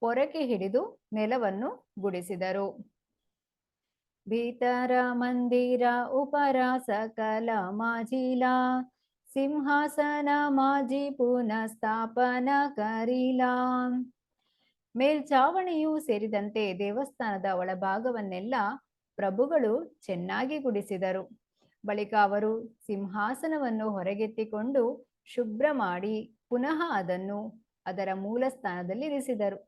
ಪೊರಕೆ ಹಿಡಿದು ನೆಲವನ್ನು ಗುಡಿಸಿದರು. ಭೀತರ ಮಂದಿರ ಉಪರ ಸಕಲ ಮಾಜಿಲ, ಸಿಂಹಾಸನ ಮಾಜಿ ಪುನಃ ಸ್ಥಾಪನ ಕರೀಲ. ಮೇಲ್ಚಾವಣಿಯೂ ಸೇರಿದಂತೆ ದೇವಸ್ಥಾನದ ಒಳಭಾಗವನ್ನೆಲ್ಲ ಪ್ರಭುಗಳು ಚೆನ್ನಾಗಿ ಗುಡಿಸಿದರು. ಬಳಿಕ ಅವರು ಸಿಂಹಾಸನವನ್ನು ಹೊರಗೆತ್ತಿಕೊಂಡು ಶುಭ್ರ ಮಾಡಿ ಪುನಃ ಅದನ್ನು ಅದರ ಮೂಲ ಸ್ಥಾನದಲ್ಲಿರಿಸಿದರು.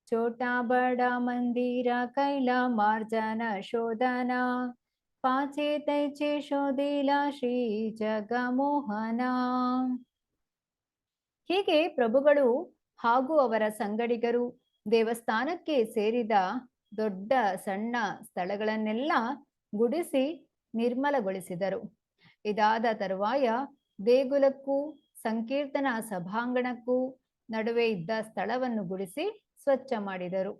छोटा बड़ा मंदिर कैला मार्जन शोधना, पाचे तैचे ಶೋಧಿಲ ಶ್ರೀ ಜಗಮೋಹನ. ಹೀಗೆ ಪ್ರಭುಗಳು ಹಾಗೂ ಅವರ ಸಂಗಡಿಗರು ದೇವಸ್ಥಾನಕ್ಕೆ ಸೇರಿದ ದೊಡ್ಡ ಸಣ್ಣ ಸ್ಥಳಗಳನ್ನೆಲ್ಲ ಗುಡಿಸಿ ನಿರ್ಮಲಗೊಳಿಸಿದರು. ಇದಾದ ತರುವಾಯ ದೇಗುಲಕ್ಕೂ ಸಂಕೀರ್ತನಾ ಸಭಾಂಗಣಕ್ಕೂ ನಡುವೆ ಇದ್ದ ಸ್ಥಳವನ್ನು ಗುಡಿಸಿ ಸ್ವಚ್ಛ ಮಾಡಿದರು.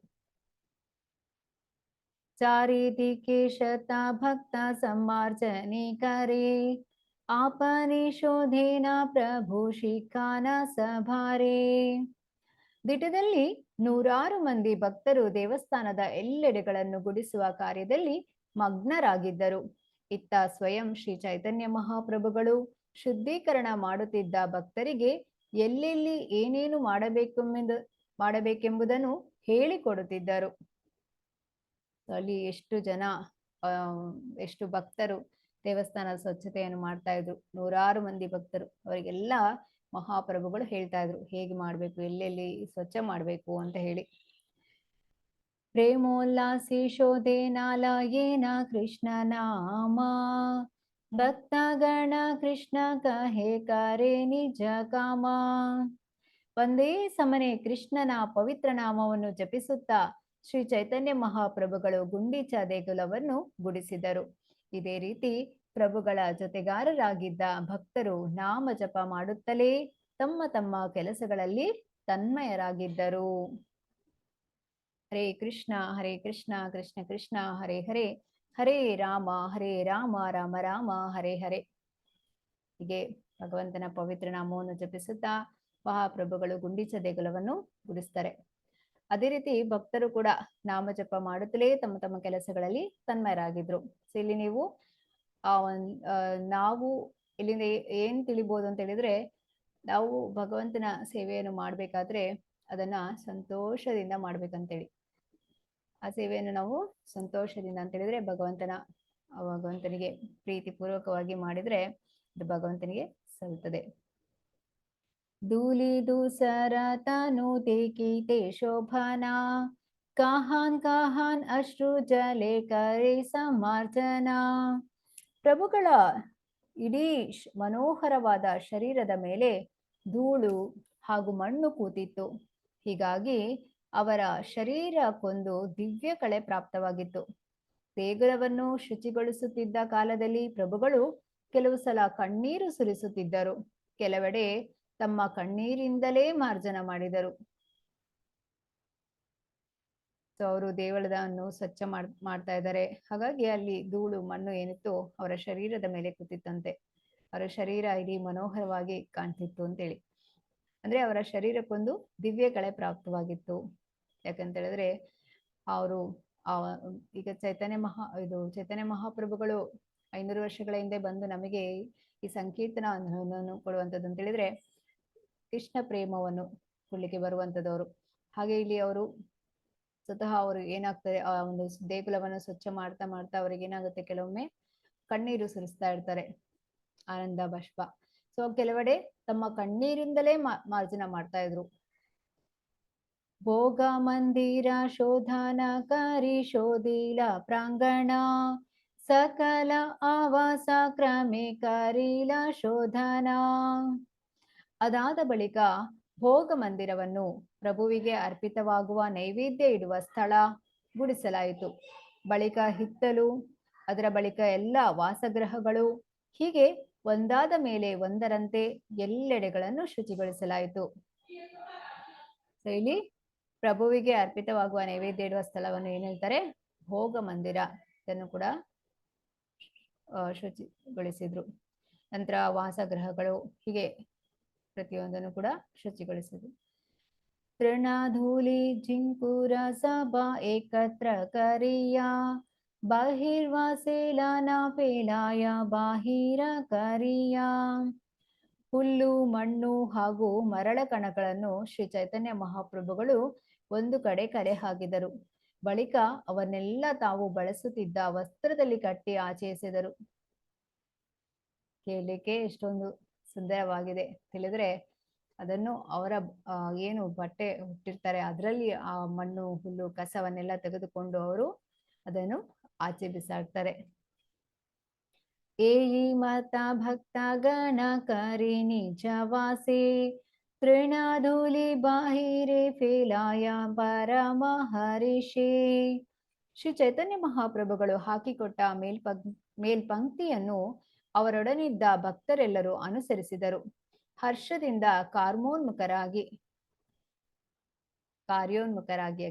ಚಾರಿ ದಿಕ್ಕೆ ಶತ ಭಕ್ತ ಸಮಾರ್ಜನೆ ಕರೆ, ಆಪನಿ ಶೋಧೇನ ಪ್ರಭು ಶಿಖಾನ ಸಭಾರೆ. ದಿಟದಲ್ಲಿ 100 ಮಂದಿ ಭಕ್ತರು ದೇವಸ್ಥಾನದ ಎಲ್ಲೆಡೆಗಳನ್ನು ಗುಡಿಸುವ ಕಾರ್ಯದಲ್ಲಿ ಮಗ್ನರಾಗಿದ್ದರು. ಇತ್ತ ಸ್ವಯಂ ಶ್ರೀ ಚೈತನ್ಯ ಮಹಾಪ್ರಭುಗಳು ಶುದ್ಧೀಕರಣ ಮಾಡುತ್ತಿದ್ದ ಭಕ್ತರಿಗೆ ಎಲ್ಲೆಲ್ಲಿ ಏನೇನು ಮಾಡಬೇಕೆಂಬುದನ್ನು ಹೇಳಿಕೊಡುತ್ತಿದ್ದರು. ಅಲ್ಲಿ ಎಷ್ಟು ಭಕ್ತರು ದೇವಸ್ಥಾನದ ಸ್ವಚ್ಛತೆಯನ್ನು ಮಾಡ್ತಾ ಇದ್ರು. 100 ಮಂದಿ ಭಕ್ತರು, ಅವರಿಗೆಲ್ಲ ಮಹಾಪ್ರಭುಗಳು ಹೇಳ್ತಾ ಇದ್ರು ಹೇಗೆ ಮಾಡ್ಬೇಕು, ಎಲ್ಲೆಲ್ಲಿ ಸ್ವಚ್ಛ ಮಾಡ್ಬೇಕು ಅಂತ ಹೇಳಿ. ಪ್ರೇಮೋಲ್ಲಾಸಿ ಶೋಧೇನಾಲ ಏನ ಕೃಷ್ಣ ನಾಮ, ಭಕ್ತಗಣ ಕೃಷ್ಣ ಕಹೆ ಕರೆ ನಿಜ ಕಾಮ. ಒಂದೇ ಸಮನೆ ಕೃಷ್ಣನ ಪವಿತ್ರ ನಾಮವನ್ನು ಜಪಿಸುತ್ತಾ ಶ್ರೀ ಚೈತನ್ಯ ಮಹಾಪ್ರಭುಗಳು ಗುಂಡೀಚ ದೇಗುಲವನ್ನು ಗುಡಿಸಿದರು. ಇದೇ ರೀತಿ ಪ್ರಭುಗಳ ಜೊತೆಗಾರರಾಗಿದ್ದ ಭಕ್ತರು ನಾಮ ಜಪ ಮಾಡುತ್ತಲೇ ತಮ್ಮ ತಮ್ಮ ಕೆಲಸಗಳಲ್ಲಿ ತನ್ಮಯರಾಗಿದ್ದರು. ಹರೇ ಕೃಷ್ಣ ಕೃಷ್ಣ ಕೃಷ್ಣ ಹರೇ ಹರೇ, ಹರೇ ರಾಮ ರಾಮ ರಾಮ ಹರೇ ಹರೇ. ಹೀಗೆ ಭಗವಂತನ ಪವಿತ್ರ ನಾಮವನ್ನು ಜಪಿಸುತ್ತಾ ಮಹಾಪ್ರಭುಗಳು ಗುಂಡೀಚ ದೇಗುಲವನ್ನು ಗುಡಿಸ್ತಾರೆ. ಅದೇ ರೀತಿ ಭಕ್ತರು ಕೂಡ ನಾಮ ಜಪ ಮಾಡುತ್ತಲೇ ತಮ್ಮ ತಮ್ಮ ಕೆಲಸಗಳಲ್ಲಿ ತನ್ಮಯರಾಗಿದ್ರು. ಸೊ ಇಲ್ಲಿ ನಾವು ಇಲ್ಲಿಂದ ಏನ್ ತಿಳಿಬಹುದು ಅಂತ ಹೇಳಿದ್ರೆ, ನಾವು ಭಗವಂತನ ಸೇವೆಯನ್ನು ಮಾಡ್ಬೇಕಾದ್ರೆ ಅದನ್ನ ಸಂತೋಷದಿಂದ ಮಾಡ್ಬೇಕಂತೇಳಿ. ಆ ಸೇವೆಯನ್ನು ನಾವು ಸಂತೋಷದಿಂದ ಅಂತ ಹೇಳಿದ್ರೆ ಭಗವಂತನಿಗೆ ಪ್ರೀತಿ ಪೂರ್ವಕವಾಗಿ ಮಾಡಿದ್ರೆ ಅದು ಭಗವಂತನಿಗೆ ಸಲ್ಲುತ್ತದೆ. ಧೂಲಿ ದೂಸರ ತನು ದೇಕಿತೆ ಶೋಭನಾ, ಕಹಾನ್ ಅಶ್ರು ಜಲೆ ಕರೆ ಸಮಾರ್ಜನಾ. ಪ್ರಭುಗಳ ಇಡೀ ಮನೋಹರವಾದ ಶರೀರದ ಮೇಲೆ ಧೂಳು ಹಾಗೂ ಮಣ್ಣು ಕೂತಿತ್ತು. ಹೀಗಾಗಿ ಅವರ ಶರೀರಕ್ಕೊಂದು ದಿವ್ಯ ಕಳೆ ಪ್ರಾಪ್ತವಾಗಿತ್ತು. ದೇಗುಲವನ್ನು ಶುಚಿಗೊಳಿಸುತ್ತಿದ್ದ ಕಾಲದಲ್ಲಿ ಪ್ರಭುಗಳು ಕೆಲವು ಸಲ ಕಣ್ಣೀರು ಸುರಿಸುತ್ತಿದ್ದರು. ಕೆಲವೆಡೆ ತಮ್ಮ ಕಣ್ಣೀರಿಂದಲೇ ಮಾರ್ಜನ ಮಾಡಿದರು. ಸೊ ಅವರು ದೇಗುಲವನ್ನು ಸ್ವಚ್ಛ ಮಾಡ್ತಾ ಇದ್ದಾರೆ. ಹಾಗಾಗಿ ಅಲ್ಲಿ ಧೂಳು ಮಣ್ಣು ಏನಿತ್ತು ಅವರ ಶರೀರದ ಮೇಲೆ ಕೂತಿತ್ತಂತೆ. ಅವರ ಶರೀರ ಇಡೀ ಮನೋಹರವಾಗಿ ಕಾಣ್ತಿತ್ತು ಅಂತೇಳಿ. ಅಂದ್ರೆ ಅವರ ಶರೀರಕ್ಕೊಂದು ದಿವ್ಯ ಕಳೆ ಪ್ರಾಪ್ತವಾಗಿತ್ತು. ಯಾಕಂತ ಹೇಳಿದ್ರೆ ಅವರು ಈಗ ಚೈತನ್ಯ ಮಹಾಪ್ರಭುಗಳು 500 ವರ್ಷಗಳ ಹಿಂದೆ ಬಂದು ನಮಗೆ ಈ ಸಂಕೀರ್ತನವನ್ನು ಕೊಡುವಂಥದ್ದು ಅಂತ ಹೇಳಿದ್ರೆ ಕೃಷ್ಣ ಪ್ರೇಮವನ್ನು ಕೊಡ್ಲಿಕ್ಕೆ ಬರುವಂಥದ್ದವರು. ಹಾಗೆ ಇಲ್ಲಿ ಅವರು ಸ್ವತಃ ಅವರು ಏನಾಗ್ತದೆ, ಆ ಒಂದು ದೇಗುಲವನ್ನು ಸ್ವಚ್ಛ ಮಾಡ್ತಾ ಮಾಡ್ತಾ ಅವ್ರಿಗೆ ಏನಾಗುತ್ತೆ, ಕೆಲವೊಮ್ಮೆ ಕಣ್ಣೀರು ಸುರಿಸ್ತಾ ಇರ್ತಾರೆ, ಆನಂದ ಬಾಷ್ಪ. ಸೊ ಕೆಲವೆಡೆ ತಮ್ಮ ಕಣ್ಣೀರಿಂದಲೇ ಮಾರ್ಜನ ಮಾಡ್ತಾ ಇದ್ರು. ಭೋಗ ಮಂದಿರ ಶೋಧನ ಕರಿ ಶೋಧಿಲ ಪ್ರಾಂಗಣ, ಸಕಲ ಆವಾಸ ಕ್ರಮೆ ಕರೀಲ ಶೋಧನ. ಅದಾದ ಬಳಿಕ ಭೋಗ ಮಂದಿರವನ್ನು ಪ್ರಭುವಿಗೆ ಅರ್ಪಿತವಾಗುವ ನೈವೇದ್ಯ ಇಡುವ ಸ್ಥಳ ಗುಡಿಸಲಾಯಿತು. ಬಳಿಕ ಹಿತ್ತಲು, ಅದರ ಬಳಿಕ ಎಲ್ಲ ವಾಸಗೃಹಗಳು, ಹೀಗೆ ಒಂದಾದ ಮೇಲೆ ಒಂದರಂತೆ ಎಲ್ಲೆಡೆಗಳನ್ನು ಶುಚಿಗೊಳಿಸಲಾಯಿತು. ಇಲ್ಲಿ ಪ್ರಭುವಿಗೆ ಅರ್ಪಿತವಾಗುವ ನೈವೇದ್ಯ ಇಡುವ ಸ್ಥಳವನ್ನು ಏನ್ ಹೇಳ್ತಾರೆ? ಭೋಗ ಮಂದಿರ. ಇದನ್ನು ಕೂಡ ಶುಚಿಗೊಳಿಸಿದ್ರು. ನಂತರ ವಾಸಗೃಹಗಳು, ಹೀಗೆ ಪ್ರತಿಯೊಂದನ್ನು ಕೂಡ ಶುಚಿಗೊಳಿಸಿದ್ರು. ತೃಣಧೂಲಿ ಜಿಂಕುರ ಸಭಾ ಏಕತ್ರ ಕರಿಯ, ಬಹಿರ್ವಾಸೇಲಾನ ಪೇಲಾಯ ಬಾಹಿರ ಕರಿಯ. ಹುಲ್ಲು, ಮಣ್ಣು ಹಾಗೂ ಮರಳ ಕಣಗಳನ್ನು ಶ್ರೀ ಚೈತನ್ಯ ಮಹಾಪ್ರಭುಗಳು ಒಂದು ಕಡೆ ಕಲೆ ಹಾಕಿದರು. ಬಳಿಕ ಅವನ್ನೆಲ್ಲ ತಾವು ಬಳಸುತ್ತಿದ್ದ ವಸ್ತ್ರದಲ್ಲಿ ಕಟ್ಟಿ ಆಚರಿಸಿದರು. ಕೇಳಲಿಕ್ಕೆ ಎಷ್ಟೊಂದು ಸುಂದರವಾಗಿದೆ. ತಿಳಿದ್ರೆ ಅದನ್ನು ಅವರ ಏನು ಬಟ್ಟೆ ಹುಟ್ಟಿರ್ತಾರೆ ಅದರಲ್ಲಿ ಆ ಮಣ್ಣು, ಹುಲ್ಲು, ಕಸವನ್ನೆಲ್ಲ ತೆಗೆದುಕೊಂಡು ಅವರು ಅದನ್ನು ಆಚೆ ಬಿಸಾಡ್ತಾರೆ. ಏಯಿ ಮತ ಭಕ್ತ ಗಣ ಕರಿ ನಿಜವಾಸೆ, ತೃಣಧೂಲಿ ಬಾಹಿರೆ ಫೇಲಾಯ ಪರಮ ಹರಿಷೇ. ಶ್ರೀ ಚೈತನ್ಯ ಮಹಾಪ್ರಭುಗಳು ಹಾಕಿಕೊಟ್ಟ ಮೇಲ್ಪಂಕ್ತಿಯನ್ನು ಅವರೊಡನಿದ್ದ ಭಕ್ತರೆಲ್ಲರೂ ಅನುಸರಿಸಿದರು. ಹರ್ಷದಿಂದ ಕಾರ್ಯೋನ್ಮುಖರಾಗಿ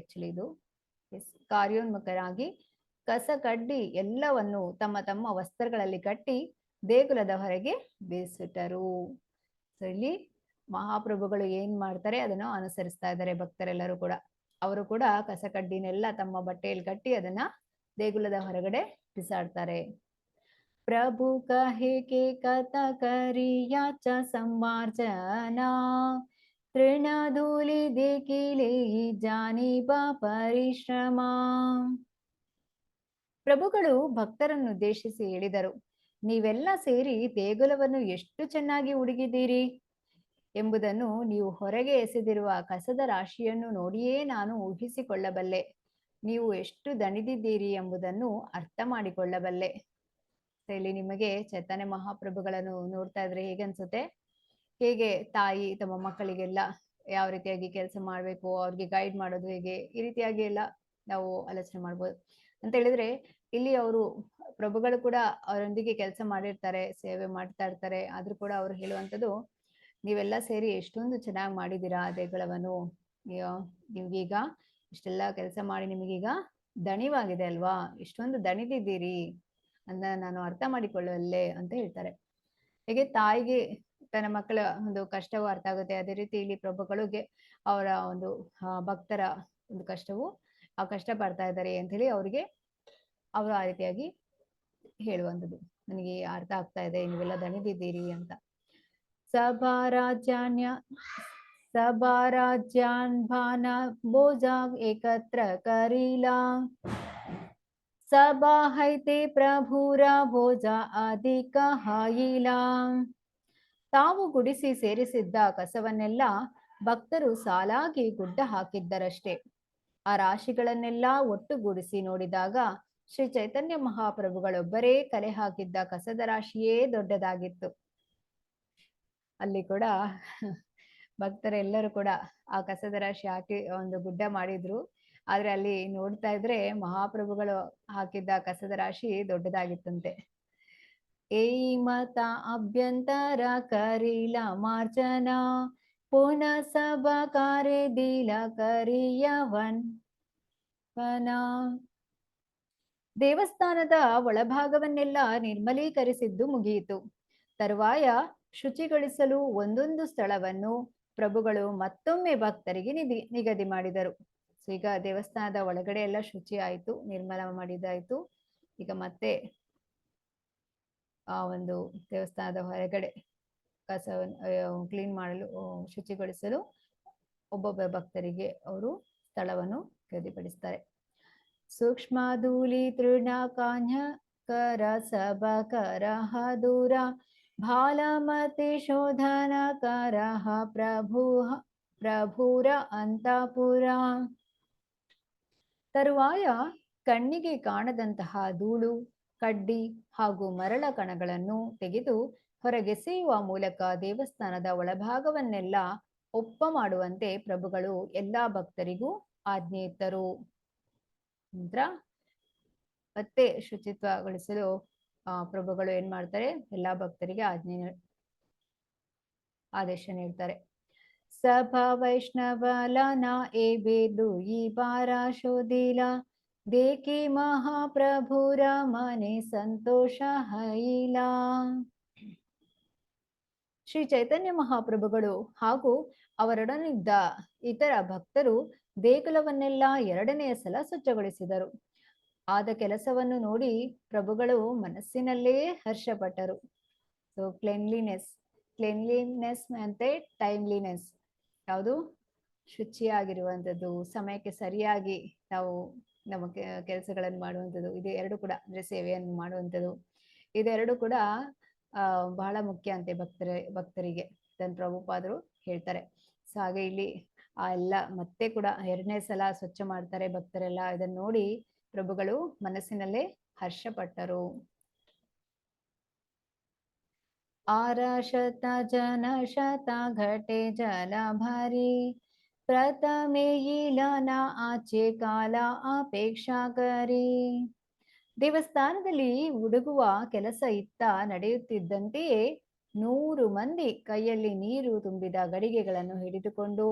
ಕಸ ಕಡ್ಡಿ ಎಲ್ಲವನ್ನು ತಮ್ಮ ತಮ್ಮ ವಸ್ತ್ರಗಳಲ್ಲಿ ಕಟ್ಟಿ ದೇಗುಲದ ಹೊರಗೆ ಬೀಸಿಟ್ಟರು. ಸೊ ಇಲ್ಲಿ ಮಹಾಪ್ರಭುಗಳು ಏನ್ ಮಾಡ್ತಾರೆ ಅದನ್ನು ಅನುಸರಿಸ್ತಾ ಇದ್ದಾರೆ ಭಕ್ತರೆಲ್ಲರೂ ಕೂಡ. ಅವರು ಕೂಡ ಕಸ ಕಡ್ಡಿನೆಲ್ಲ ತಮ್ಮ ಬಟ್ಟೆಯಲ್ಲಿ ಕಟ್ಟಿ ಅದನ್ನ ದೇಗುಲದ ಹೊರಗಡೆ ಬಿಸಾಡ್ತಾರೆ. ಪ್ರಭು ಕಹೆ ಕೆ ಕಥ ಕರಿಯಾಚ ಸಂಮಾರ್ಜನಾ, ತೃಣಧೂಲಿ ದೇಕಿಲೆ ಜಾನಿಬ ಪರಿಶ್ರಮ. ಪ್ರಭುಗಳು ಭಕ್ತರನ್ನು ಉದ್ದೇಶಿಸಿ ಹೇಳಿದರು, ನೀವೆಲ್ಲ ಸೇರಿ ದೇಗುಲವನ್ನು ಎಷ್ಟು ಚೆನ್ನಾಗಿ ಹುಡುಗಿದ್ದೀರಿ ಎಂಬುದನ್ನು ನೀವು ಹೊರಗೆ ಎಸೆದಿರುವ ಕಸದ ರಾಶಿಯನ್ನು ನೋಡಿಯೇ ನಾನು ಊಹಿಸಿಕೊಳ್ಳಬಲ್ಲೆ. ನೀವು ಎಷ್ಟು ದಣಿದಿದ್ದೀರಿ ಎಂಬುದನ್ನು ಅರ್ಥ ಮಾಡಿಕೊಳ್ಳಬಲ್ಲೆ. ಇಲ್ಲಿ ನಿಮಗೆ ಚೈತನ್ಯ ಮಹಾಪ್ರಭುಗಳನ್ನು ನೋಡ್ತಾ ಇದ್ರೆ ಹೇಗನ್ಸುತ್ತೆ? ಹೇಗೆ ತಾಯಿ ತಮ್ಮ ಮಕ್ಕಳಿಗೆಲ್ಲ ಯಾವ ರೀತಿಯಾಗಿ ಕೆಲಸ ಮಾಡ್ಬೇಕು, ಅವ್ರಿಗೆ ಗೈಡ್ ಮಾಡೋದು ಹೇಗೆ, ಈ ರೀತಿಯಾಗಿ ಎಲ್ಲ ನಾವು ಆಲೋಚನೆ ಮಾಡ್ಬೋದು. ಅಂತ ಹೇಳಿದ್ರೆ ಇಲ್ಲಿ ಅವರು ಪ್ರಭುಗಳು ಕೂಡ ಅವರೊಂದಿಗೆ ಕೆಲಸ ಮಾಡಿರ್ತಾರೆ, ಸೇವೆ ಮಾಡ್ತಾ ಇರ್ತಾರೆ. ಆದ್ರೂ ಕೂಡ ಅವ್ರು ಹೇಳುವಂಥದ್ದು, ನೀವೆಲ್ಲ ಸೇರಿ ಎಷ್ಟೊಂದು ಚೆನ್ನಾಗಿ ಮಾಡಿದ್ದೀರಾ ದೇಗುಲವನ್ನು, ನಿಮ್ಗೀಗ ಇಷ್ಟೆಲ್ಲ ಕೆಲಸ ಮಾಡಿ ನಿಮಗೀಗ ದಣಿವಾಗಿದೆ ಅಲ್ವಾ, ಇಷ್ಟೊಂದು ದಣಿದಿದ್ದೀರಿ ಅಂತ ನಾನು ಅರ್ಥ ಮಾಡಿಕೊಳ್ಳಬಲ್ಲೆ ಅಂತ ಹೇಳ್ತಾರೆ. ಹೇಗೆ ತಾಯಿಗೆ ತನ್ನ ಮಕ್ಕಳ ಒಂದು ಕಷ್ಟವೂ ಅರ್ಥ ಆಗುತ್ತೆ, ಅದೇ ರೀತಿ ಇಲ್ಲಿ ಪ್ರಭುಗಳಿಗೆ ಅವರ ಒಂದು ಭಕ್ತರ ಒಂದು ಕಷ್ಟವು ಆ ಕಷ್ಟ ಪಡ್ತಾ ಇದ್ದಾರೆ ಅಂತ ಹೇಳಿ ಅವರಿಗೆ ಅವರು ಆ ರೀತಿಯಾಗಿ ಹೇಳುವಂಥದ್ದು, ನನಗೆ ಅರ್ಥ ಆಗ್ತಾ ಇದೆ, ನೀವೆಲ್ಲ ದಣಿದಿದ್ದೀರಿ ಅಂತ. ಸಭಾರಾಜ್ಯಾನ್ ಭಾನ ಭೋಜ ಏಕತ್ರ ಕರೀಲಾ, ಸಭಾ ಹೈತೆ ಪ್ರಭುರ ಭೋಜ ಅಧಿಕ ಹಾಯಿಲಾ. ತಾವು ಗುಡಿಸಿ ಸೇರಿಸಿದ್ದ ಕಸವನ್ನೆಲ್ಲ ಭಕ್ತರು ಸಾಲಾಗಿ ಗುಡ್ಡ ಹಾಕಿದ್ದರಷ್ಟೇ. ಆ ರಾಶಿಗಳನ್ನೆಲ್ಲ ಒಟ್ಟುಗೂಡಿಸಿ ನೋಡಿದಾಗ ಶ್ರೀ ಚೈತನ್ಯ ಮಹಾಪ್ರಭುಗಳೊಬ್ಬರೇ ಕಲೆ ಹಾಕಿದ್ದ ಕಸದ ರಾಶಿಯೇ ದೊಡ್ಡದಾಗಿತ್ತು. ಅಲ್ಲಿ ಕೂಡ ಭಕ್ತರೆಲ್ಲರೂ ಕೂಡ ಆ ಕಸದ ರಾಶಿ ಹಾಕಿ ಒಂದು ಗುಡ್ಡ ಮಾಡಿದ್ರು. ಆದ್ರೆ ಅಲ್ಲಿ ನೋಡ್ತಾ ಇದ್ರೆ ಮಹಾಪ್ರಭುಗಳು ಹಾಕಿದ್ದ ಕಸದ ರಾಶಿ ದೊಡ್ಡದಾಗಿತ್ತಂತೆ. ಏಯಿ ಮತ ಅಭ್ಯಂತರ ಕರಿಲ ಮಾರ್ಜನ, ಪುನಃ ಸಭಾ ಕಾರ್ಯ ದಿಲ ಕರಿಯವನ್. ದೇವಸ್ಥಾನದ ಒಳಭಾಗವನ್ನೆಲ್ಲ ನಿರ್ಮಲೀಕರಿಸಿದ್ದು ಮುಗಿಯಿತು. ತರುವಾಯ ಶುಚಿಗೊಳಿಸಲು ಒಂದೊಂದು ಸ್ಥಳವನ್ನು ಪ್ರಭುಗಳು ಮತ್ತೊಮ್ಮೆ ಭಕ್ತರಿಗೆ ನಿಗದಿ ಮಾಡಿದರು. ಈಗ ದೇವಸ್ಥಾನದ ಒಳಗಡೆ ಎಲ್ಲ ಶುಚಿ ಆಯ್ತು, ನಿರ್ಮಲ ಮಾಡಿದಾಯ್ತು. ಈಗ ಮತ್ತೆ ಆ ಒಂದು ದೇವಸ್ಥಾನದ ಹೊರಗಡೆ ಕಸವನ್ನು ಕ್ಲೀನ್ ಮಾಡಲು, ಶುಚಿಗೊಳಿಸಲು ಒಬ್ಬೊಬ್ಬ ಭಕ್ತರಿಗೆ ಅವರು ಸ್ಥಳವನ್ನು ನಿಗದಿಪಡಿಸ್ತಾರೆ. ಸೂಕ್ಷ್ಮ ಧೂಲಿ ತೃಣ ಕಾಂಜ ಕರ ಸಭ ಕರ ದೂರ, ಭಾಲಮತಿ ಶೋಧನ ಕರ ಪ್ರಭುರ ಅಂತಪುರ. ತರುವಾಯ ಕಣ್ಣಿಗೆ ಕಾಣದಂತಹ ಧೂಳು, ಕಡ್ಡಿ ಹಾಗೂ ಮರಳ ಕಣಗಳನ್ನು ತೆಗೆದು ಹೊರಗೆಸೆಯುವ ಮೂಲಕ ದೇವಸ್ಥಾನದ ಒಳಭಾಗವನ್ನೆಲ್ಲ ಒಪ್ಪ ಮಾಡುವಂತೆ ಪ್ರಭುಗಳು ಎಲ್ಲಾ ಭಕ್ತರಿಗೂ ಆಜ್ಞೆ ಇತ್ತರು. ನಂತರ ಮತ್ತೆ ಶುಚಿತ್ವಗೊಳಿಸಲು ಪ್ರಭುಗಳು ಏನ್ ಮಾಡ್ತಾರೆ, ಎಲ್ಲಾ ಭಕ್ತರಿಗೆ ಆದೇಶ ನೀಡ್ತಾರೆ. सभा वैष्णवलना ए बेदु ई बारा शोधिला देखी महाप्रभुर मने संतोष हईला. ಶ್ರೀ ಚೈತನ್ಯ ಮಹಾಪ್ರಭುಗಳು ಹಾಗೂ ಅವರೊಡನಿದ್ದ ಇತರ ಭಕ್ತರು ದೇಗುಲವನ್ನೆಲ್ಲ ಎರಡನೆಯ ಸಲ ಸ್ವಚ್ಛಗೊಳಿಸಿದರು. ಆದ ಕೆಲಸವನ್ನು ನೋಡಿ ಪ್ರಭುಗಳು ಮನಸ್ಸಿನಲ್ಲೇ ಹರ್ಷಪಟ್ಟರು. ಸೊ ಕ್ಲೆನ್ಲಿನೆಸ್ ಮತ್ತೆ ಟೈಮ್ಲಿನೆಸ್, ಯಾವುದು ಶುಚಿಯಾಗಿರುವಂಥದ್ದು, ಸಮಯಕ್ಕೆ ಸರಿಯಾಗಿ ನಾವು ನಮ್ಮ ಕೆಲಸಗಳನ್ನು ಮಾಡುವಂಥದ್ದು, ಇದು ಎರಡು ಕೂಡ ಅಂದ್ರೆ ಸೇವೆಯನ್ನು ಮಾಡುವಂಥದ್ದು, ಇದೆರಡು ಕೂಡ ಬಹಳ ಮುಖ್ಯ ಅಂತೆ ಭಕ್ತರಿಗೆ ಇದನ್ನು ಪ್ರಭುಪಾದರು ಹೇಳ್ತಾರೆ. ಸೊ ಹಾಗೆ ಇಲ್ಲಿ ಆ ಎಲ್ಲ ಮತ್ತೆ ಕೂಡ ಎರಡನೇ ಸಲ ಸ್ವಚ್ಛ ಮಾಡ್ತಾರೆ ಭಕ್ತರೆಲ್ಲ. ಇದನ್ನು ನೋಡಿ ಪ್ರಭುಗಳು ಮನಸ್ಸಿನಲ್ಲೇ ಹರ್ಷಪಟ್ಟರು. 600 जन शत घटे जल भरी प्रथमे इलना आचे ಕಾಲ ಅಪೇಕ್ಷಾ ಕರಿ. ದೇವಸ್ಥಾನದಲ್ಲಿ ಹುಡುಗುವ ಕೆಲಸ ಇತ್ತ ನಡೆಯುತ್ತಿದ್ದಂತೆಯೇ 100 ಮಂದಿ ಕೈಯಲ್ಲಿ ನೀರು ತುಂಬಿದ ಗಡಿಗೆಗಳನ್ನು ಹಿಡಿದುಕೊಂಡು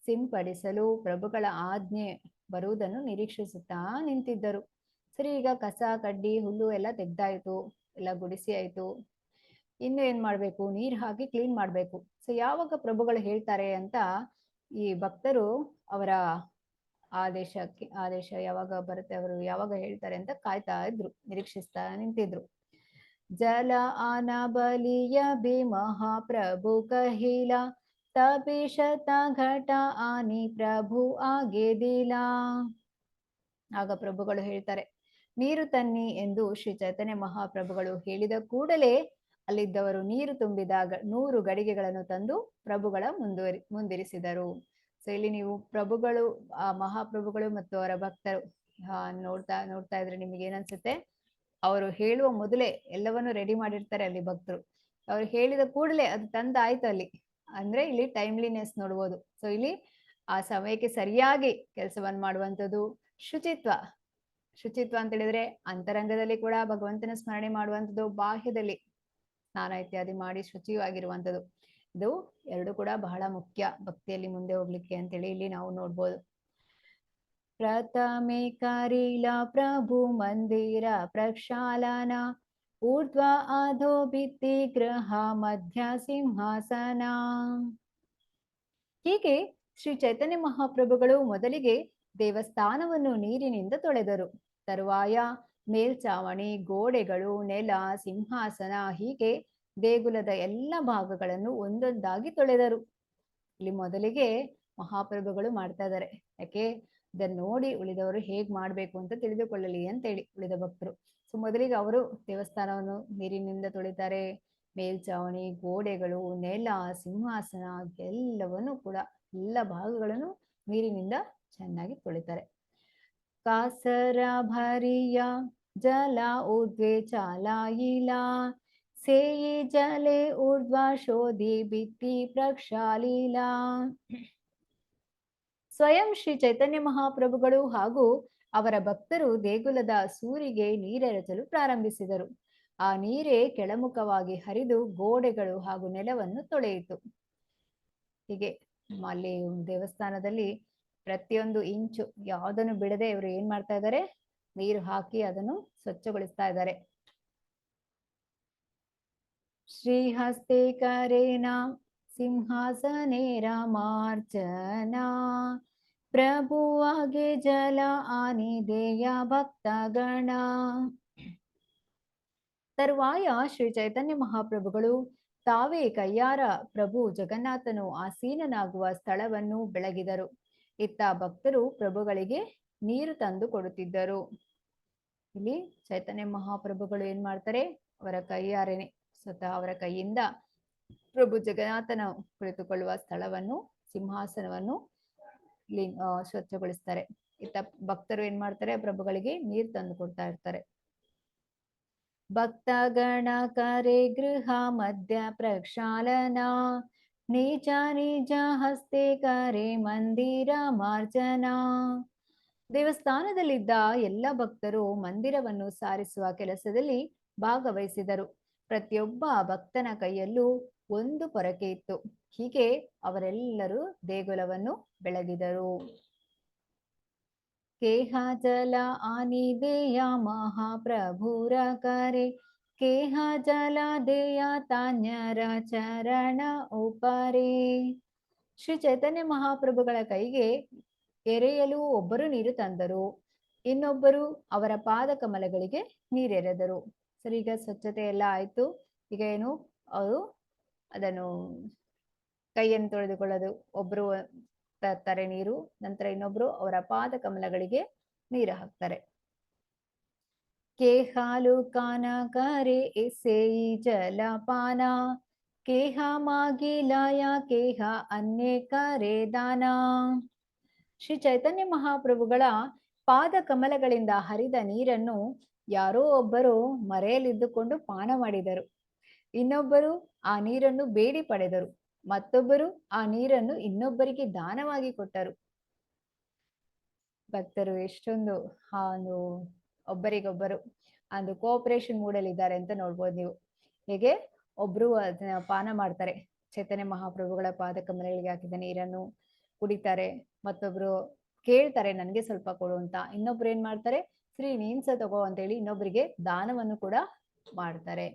ಸಿಂಪಡಿಸಲು ಪ್ರಭುಗಳ ಆಜ್ಞೆ ಬರುವುದನ್ನು ನಿರೀಕ್ಷಿಸುತ್ತಾ ನಿಂತಿದ್ದರು. ಸರಿ, ಈಗ ಕಸ ಕಡ್ಡಿ ಹುಲ್ಲು ಎಲ್ಲ ತೆಗ್ದಾಯ್ತು, ಎಲ್ಲ ಗುಡಿಸಿ ಆಯ್ತು, ಇನ್ನು ಏನ್ ಮಾಡ್ಬೇಕು, ನೀರ್ ಹಾಕಿ ಕ್ಲೀನ್ ಮಾಡ್ಬೇಕು. ಸೊ ಯಾವಾಗ ಪ್ರಭುಗಳು ಹೇಳ್ತಾರೆ ಅಂತ ಈ ಭಕ್ತರು ಅವರ ಆದೇಶ ಯಾವಾಗ ಬರುತ್ತೆ, ಅವರು ಯಾವಾಗ ಹೇಳ್ತಾರೆ ಅಂತ ಕಾಯ್ತಾ ಇದ್ರು, ನಿರೀಕ್ಷಿಸ್ತಾ ನಿಂತಿದ್ರು. ಜಲ ಆನ ಬಲಿಯ ಬಿ ಮಹಾಪ್ರಭು ಕಹಿಲ ತಪಿಶತ ಘಟ ಆನಿ ಪ್ರಭು ಆಗೆ ದಿಲ. ಆಗ ಪ್ರಭುಗಳು ಹೇಳ್ತಾರೆ, ನೀರು ತನ್ನಿ ಎಂದು ಶ್ರೀ ಚೈತನ್ಯ ಮಹಾಪ್ರಭುಗಳು ಹೇಳಿದ ಕೂಡಲೇ ಅಲ್ಲಿದ್ದವರು ನೀರು ತುಂಬಿದ 100 ಗಡಿಗೆಗಳನ್ನು ತಂದು ಪ್ರಭುಗಳ ಮುಂದಿರಿಸಿದರು. ಸೊ ಇಲ್ಲಿ ನೀವು ಪ್ರಭುಗಳು, ಮಹಾಪ್ರಭುಗಳು ಮತ್ತು ಅವರ ಭಕ್ತರು ನೋಡ್ತಾ ಇದ್ರೆ ನಿಮಗೆ ಏನನ್ಸುತ್ತೆ, ಅವರು ಹೇಳುವ ಮೊದಲೇ ಎಲ್ಲವನ್ನು ರೆಡಿ ಮಾಡಿರ್ತಾರೆ ಅಲ್ಲಿ ಭಕ್ತರು. ಅವ್ರು ಹೇಳಿದ ಕೂಡಲೇ ಅದು ತಂದಾಯ್ತು ಅಲ್ಲಿ, ಅಂದ್ರೆ ಇಲ್ಲಿ ಟೈಮ್ಲಿನೆಸ್ ನೋಡ್ಬೋದು. ಸೊ ಇಲ್ಲಿ ಆ ಸಮಯಕ್ಕೆ ಸರಿಯಾಗಿ ಕೆಲಸವನ್ನು ಮಾಡುವಂಥದ್ದು. ಶುಚಿತ್ವ ಅಂತ ಹೇಳಿದ್ರೆ ಅಂತರಂಗದಲ್ಲಿ ಕೂಡ ಭಗವಂತನ ಸ್ಮರಣೆ ಮಾಡುವಂಥದ್ದು, ಬಾಹ್ಯದಲ್ಲಿ ಸ್ನಾನ ಇತ್ಯಾದಿ ಮಾಡಿ ಶುಚಿಯಾಗಿರುವಂಥದ್ದು. ಇದು ಎರಡು ಕೂಡ ಬಹಳ ಮುಖ್ಯ ಭಕ್ತಿಯಲ್ಲಿ ಮುಂದೆ ಹೋಗ್ಲಿಕ್ಕೆ ಅಂತೇಳಿ ಇಲ್ಲಿ ನಾವು ನೋಡ್ಬೋದು. ಪ್ರಥಮೆ ಕರೀಲ ಪ್ರಭು ಮಂದಿರ ಪ್ರಕ್ಷಾಲನ ಊರ್ಧ್ವ ಅಧೋ ಭಿತ್ತಿ ಗೃಹ ಮಧ್ಯ ಸಿಂಹಾಸನ. ಹೀಗೆ ಶ್ರೀ ಚೈತನ್ಯ ಮಹಾಪ್ರಭುಗಳು ಮೊದಲಿಗೆ ದೇವಸ್ಥಾನವನ್ನು ನೀರಿನಿಂದ ತೊಳೆದರು. ತರುವಾಯ ಮೇಲ್ಚಾವಣಿ, ಗೋಡೆಗಳು, ನೆಲ, ಸಿಂಹಾಸನ, ಹೀಗೆ ದೇಗುಲದ ಎಲ್ಲ ಭಾಗಗಳನ್ನು ಒಂದೊಂದಾಗಿ ತೊಳೆದರು. ಇಲ್ಲಿ ಮೊದಲಿಗೆ ಮಹಾಪ್ರಭುಗಳು ಮಾಡ್ತಾ ಇದ್ದಾರೆ. ಯಾಕೆ, ಇದನ್ನು ನೋಡಿ ಉಳಿದವರು ಹೇಗ್ ಮಾಡ್ಬೇಕು ಅಂತ ತಿಳಿದುಕೊಳ್ಳಲಿ ಅಂತೇಳಿ ಉಳಿದ ಭಕ್ತರು. ಸೊ ಮೊದಲಿಗೆ ಅವರು ದೇವಸ್ಥಾನವನ್ನು ನೀರಿನಿಂದ ತೊಳಿತಾರೆ. ಮೇಲ್ಚಾವಣಿ, ಗೋಡೆಗಳು, ನೆಲ, ಸಿಂಹಾಸನ ಎಲ್ಲವನ್ನು ಕೂಡ ಎಲ್ಲ ಭಾಗಗಳನ್ನು ನೀರಿನಿಂದ ಚೆನ್ನಾಗಿ ತೊಳಿತಾರೆ. ಕಾಸರ ಭರಿಯ ಜಲ ಊರ್ಧ್ವೆ ಚಾಲಾಯಿಲ ಸೇಯಿ ಜಲೆ ಊರ್ಧ್ವ ಶೋಧಿ ಭಿತ್ತಿ ಪ್ರಕ್ಷಾಲೀಲ. ಸ್ವಯಂ ಶ್ರೀ ಚೈತನ್ಯ ಮಹಾಪ್ರಭುಗಳು ಹಾಗೂ ಅವರ ಭಕ್ತರು ದೇಗುಲದ ಸೂರಿಗೆ ನೀರೆರಚಲು ಪ್ರಾರಂಭಿಸಿದರು. ಆ ನೀರೇ ಕೆಳಮುಖವಾಗಿ ಹರಿದು ಗೋಡೆಗಳು ಹಾಗೂ ನೆಲವನ್ನು ತೊಳೆಯಿತು. ಹೀಗೆ ಅಲ್ಲಿ ದೇವಸ್ಥಾನದಲ್ಲಿ ಪ್ರತಿಯೊಂದು ಇಂಚು ಯಾವುದನ್ನು ಬಿಡದೆ ಇವರು ಏನ್ ಮಾಡ್ತಾ ಇದ್ದಾರೆ, ನೀರು ಹಾಕಿ ಅದನ್ನು ಸ್ವಚ್ಛಗೊಳಿಸ್ತಾ ಇದ್ದಾರೆ. ಶ್ರೀಹಸ್ತೆ ಕರೇನ ಸಿಂಹಾಸನೆ ರಾಮಾರ್ಚನ ಪ್ರಭುವಾಗೆ ಜಲ ಆನಿದೇಯ ಭಕ್ತಗಣ. ತರುವಾಯ ಶ್ರೀ ಚೈತನ್ಯ ಮಹಾಪ್ರಭುಗಳು ತಾವೇ ಕೈಯಾರ ಪ್ರಭು ಜಗನ್ನಾಥನು ಆಸೀನನಾಗುವ ಸ್ಥಳವನ್ನು ಬೆಳಗಿದರು. ಇತ್ತ ಭಕ್ತರು ಪ್ರಭುಗಳಿಗೆ ನೀರು ತಂದು ಕೊಡುತ್ತಿದ್ದರು. ಇಲ್ಲಿ ಚೈತನ್ಯ ಮಹಾಪ್ರಭುಗಳು ಏನ್ ಮಾಡ್ತಾರೆ, ಅವರ ಕೈಯಾರೇನೆ ಸ್ವತಃ ಅವರ ಕೈಯಿಂದ ಪ್ರಭು ಜಗನ್ನಾಥನ ಕುಳಿತುಕೊಳ್ಳುವ ಸ್ಥಳವನ್ನು, ಸಿಂಹಾಸನವನ್ನು ಸ್ವಚ್ಛಗೊಳಿಸ್ತಾರೆ. ಇತ್ತ ಭಕ್ತರು ಏನ್ ಮಾಡ್ತಾರೆ, ಪ್ರಭುಗಳಿಗೆ ನೀರು ತಂದು ಕೊಡ್ತಾ ಇರ್ತಾರೆ. ಭಕ್ತಗಣ ಕರೆ ಗೃಹ ಮಧ್ಯ ಪ್ರಕ್ಷಾಲನ ನಿಜ ನಿಜ ಹಸ್ತೆ ಕರೆ ಮಂದಿರ ಮಾರ್ಜನಾ. ದೇವಸ್ಥಾನದಲ್ಲಿದ್ದ ಎಲ್ಲ ಭಕ್ತರು ಮಂದಿರವನ್ನು ಸಾರಿಸುವ ಕೆಲಸದಲ್ಲಿ ಭಾಗವಹಿಸಿದರು. ಪ್ರತಿಯೊಬ್ಬ ಭಕ್ತನ ಕೈಯಲ್ಲೂ ಒಂದು ಪೊರಕೆ ಇತ್ತು. ಹೀಗೆ ಅವರೆಲ್ಲರೂ ದೇಗುಲವನ್ನು ಬೆಳಗಿದರು. ಕೇಹ ಜಲ ಆನಿದೇಯ ಮಹಾಪ್ರಭುರ ಕರೆ, ಕೇಹ ಜಲ ದೇಯ ತಾನ್ಯರ ಚರಣ ಉಪರೆ. ಶ್ರೀ ಚೈತನ್ಯ ಮಹಾಪ್ರಭುಗಳ ಕೈಗೆ ಎರೆಯಲು ಒಬ್ಬರು ನೀರು ತಂದರು, ಇನ್ನೊಬ್ಬರು ಅವರ ಪಾದ ಕಮಲಗಳಿಗೆ ನೀರೆರೆದರು. ಸರಿ, ಈಗ ಸ್ವಚ್ಛತೆ ಎಲ್ಲ ಆಯ್ತು. ಈಗ ಏನು, ಅವರು ಅದನ್ನು ಕೈಯನ್ನು ತೊಳೆದುಕೊಳ್ಳೋದು, ಒಬ್ರು ತರ್ತಾರೆ ನೀರು, ನಂತರ ಇನ್ನೊಬ್ರು ಅವರ ಪಾದ ಕಮಲಗಳಿಗೆ ನೀರು ಹಾಕ್ತಾರೆ. ಕೇಹಾಲು ಕಾನ ಕರೆ ಎಸೆಯಿ ಜಲಪಾನ, ಕೇಹ ಮಾಗಿಲಾಯ ಕೇಹ ಅನ್ಯ ಕರೆ ದಾನ. ಶ್ರೀ ಚೈತನ್ಯ ಮಹಾಪ್ರಭುಗಳ ಪಾದ ಕಮಲಗಳಿಂದ ಹರಿದ ನೀರನ್ನು ಯಾರೋ ಒಬ್ಬರು ಮರೆಯಲಿದ್ದುಕೊಂಡು ಪಾನ ಮಾಡಿದರು, ಇನ್ನೊಬ್ಬರು ಆ ನೀರನ್ನು ಬೇಡಿ ಪಡೆದರು, ಮತ್ತೊಬ್ಬರು ಆ ನೀರನ್ನು ಇನ್ನೊಬ್ಬರಿಗೆ ದಾನವಾಗಿ ಕೊಟ್ಟರು. ಭಕ್ತರು ಎಷ್ಟೊಂದು ಆ ಒಂದು ಒಬ್ಬರಿಗೊಬ್ಬರು ಒಂದು ಕೋಆಪರೇಷನ್ ಮೂಡಲಿದ್ದಾರೆ ಅಂತ ನೋಡ್ಬೋದು ನೀವು. ಹೇಗೆ ಒಬ್ರು ಅದನ್ನ ಪಾನ ಮಾಡ್ತಾರೆ, ಚೈತನ್ಯ ಮಹಾಪ್ರಭುಗಳ ಪಾದ ಕಮಲಗಳಿಗೆ ಹಾಕಿದ ನೀರನ್ನು ಕುಡಿತಾರೆ, ಮತ್ತೊಬ್ರು ಕೇಳ್ತಾರೆ ನನ್ಗೆ ಸ್ವಲ್ಪ ಕೊಡು ಅಂತ, ಇನ್ನೊಬ್ರು ಏನ್ ಮಾಡ್ತಾರೆ, ಶ್ರೀ ನೀನ್ಸ ತಗೋ ಅಂತೇಳಿ ಇನ್ನೊಬ್ರಿಗೆ ದಾನವನ್ನು ಕೂಡ ಮಾಡ್ತಾರೆ.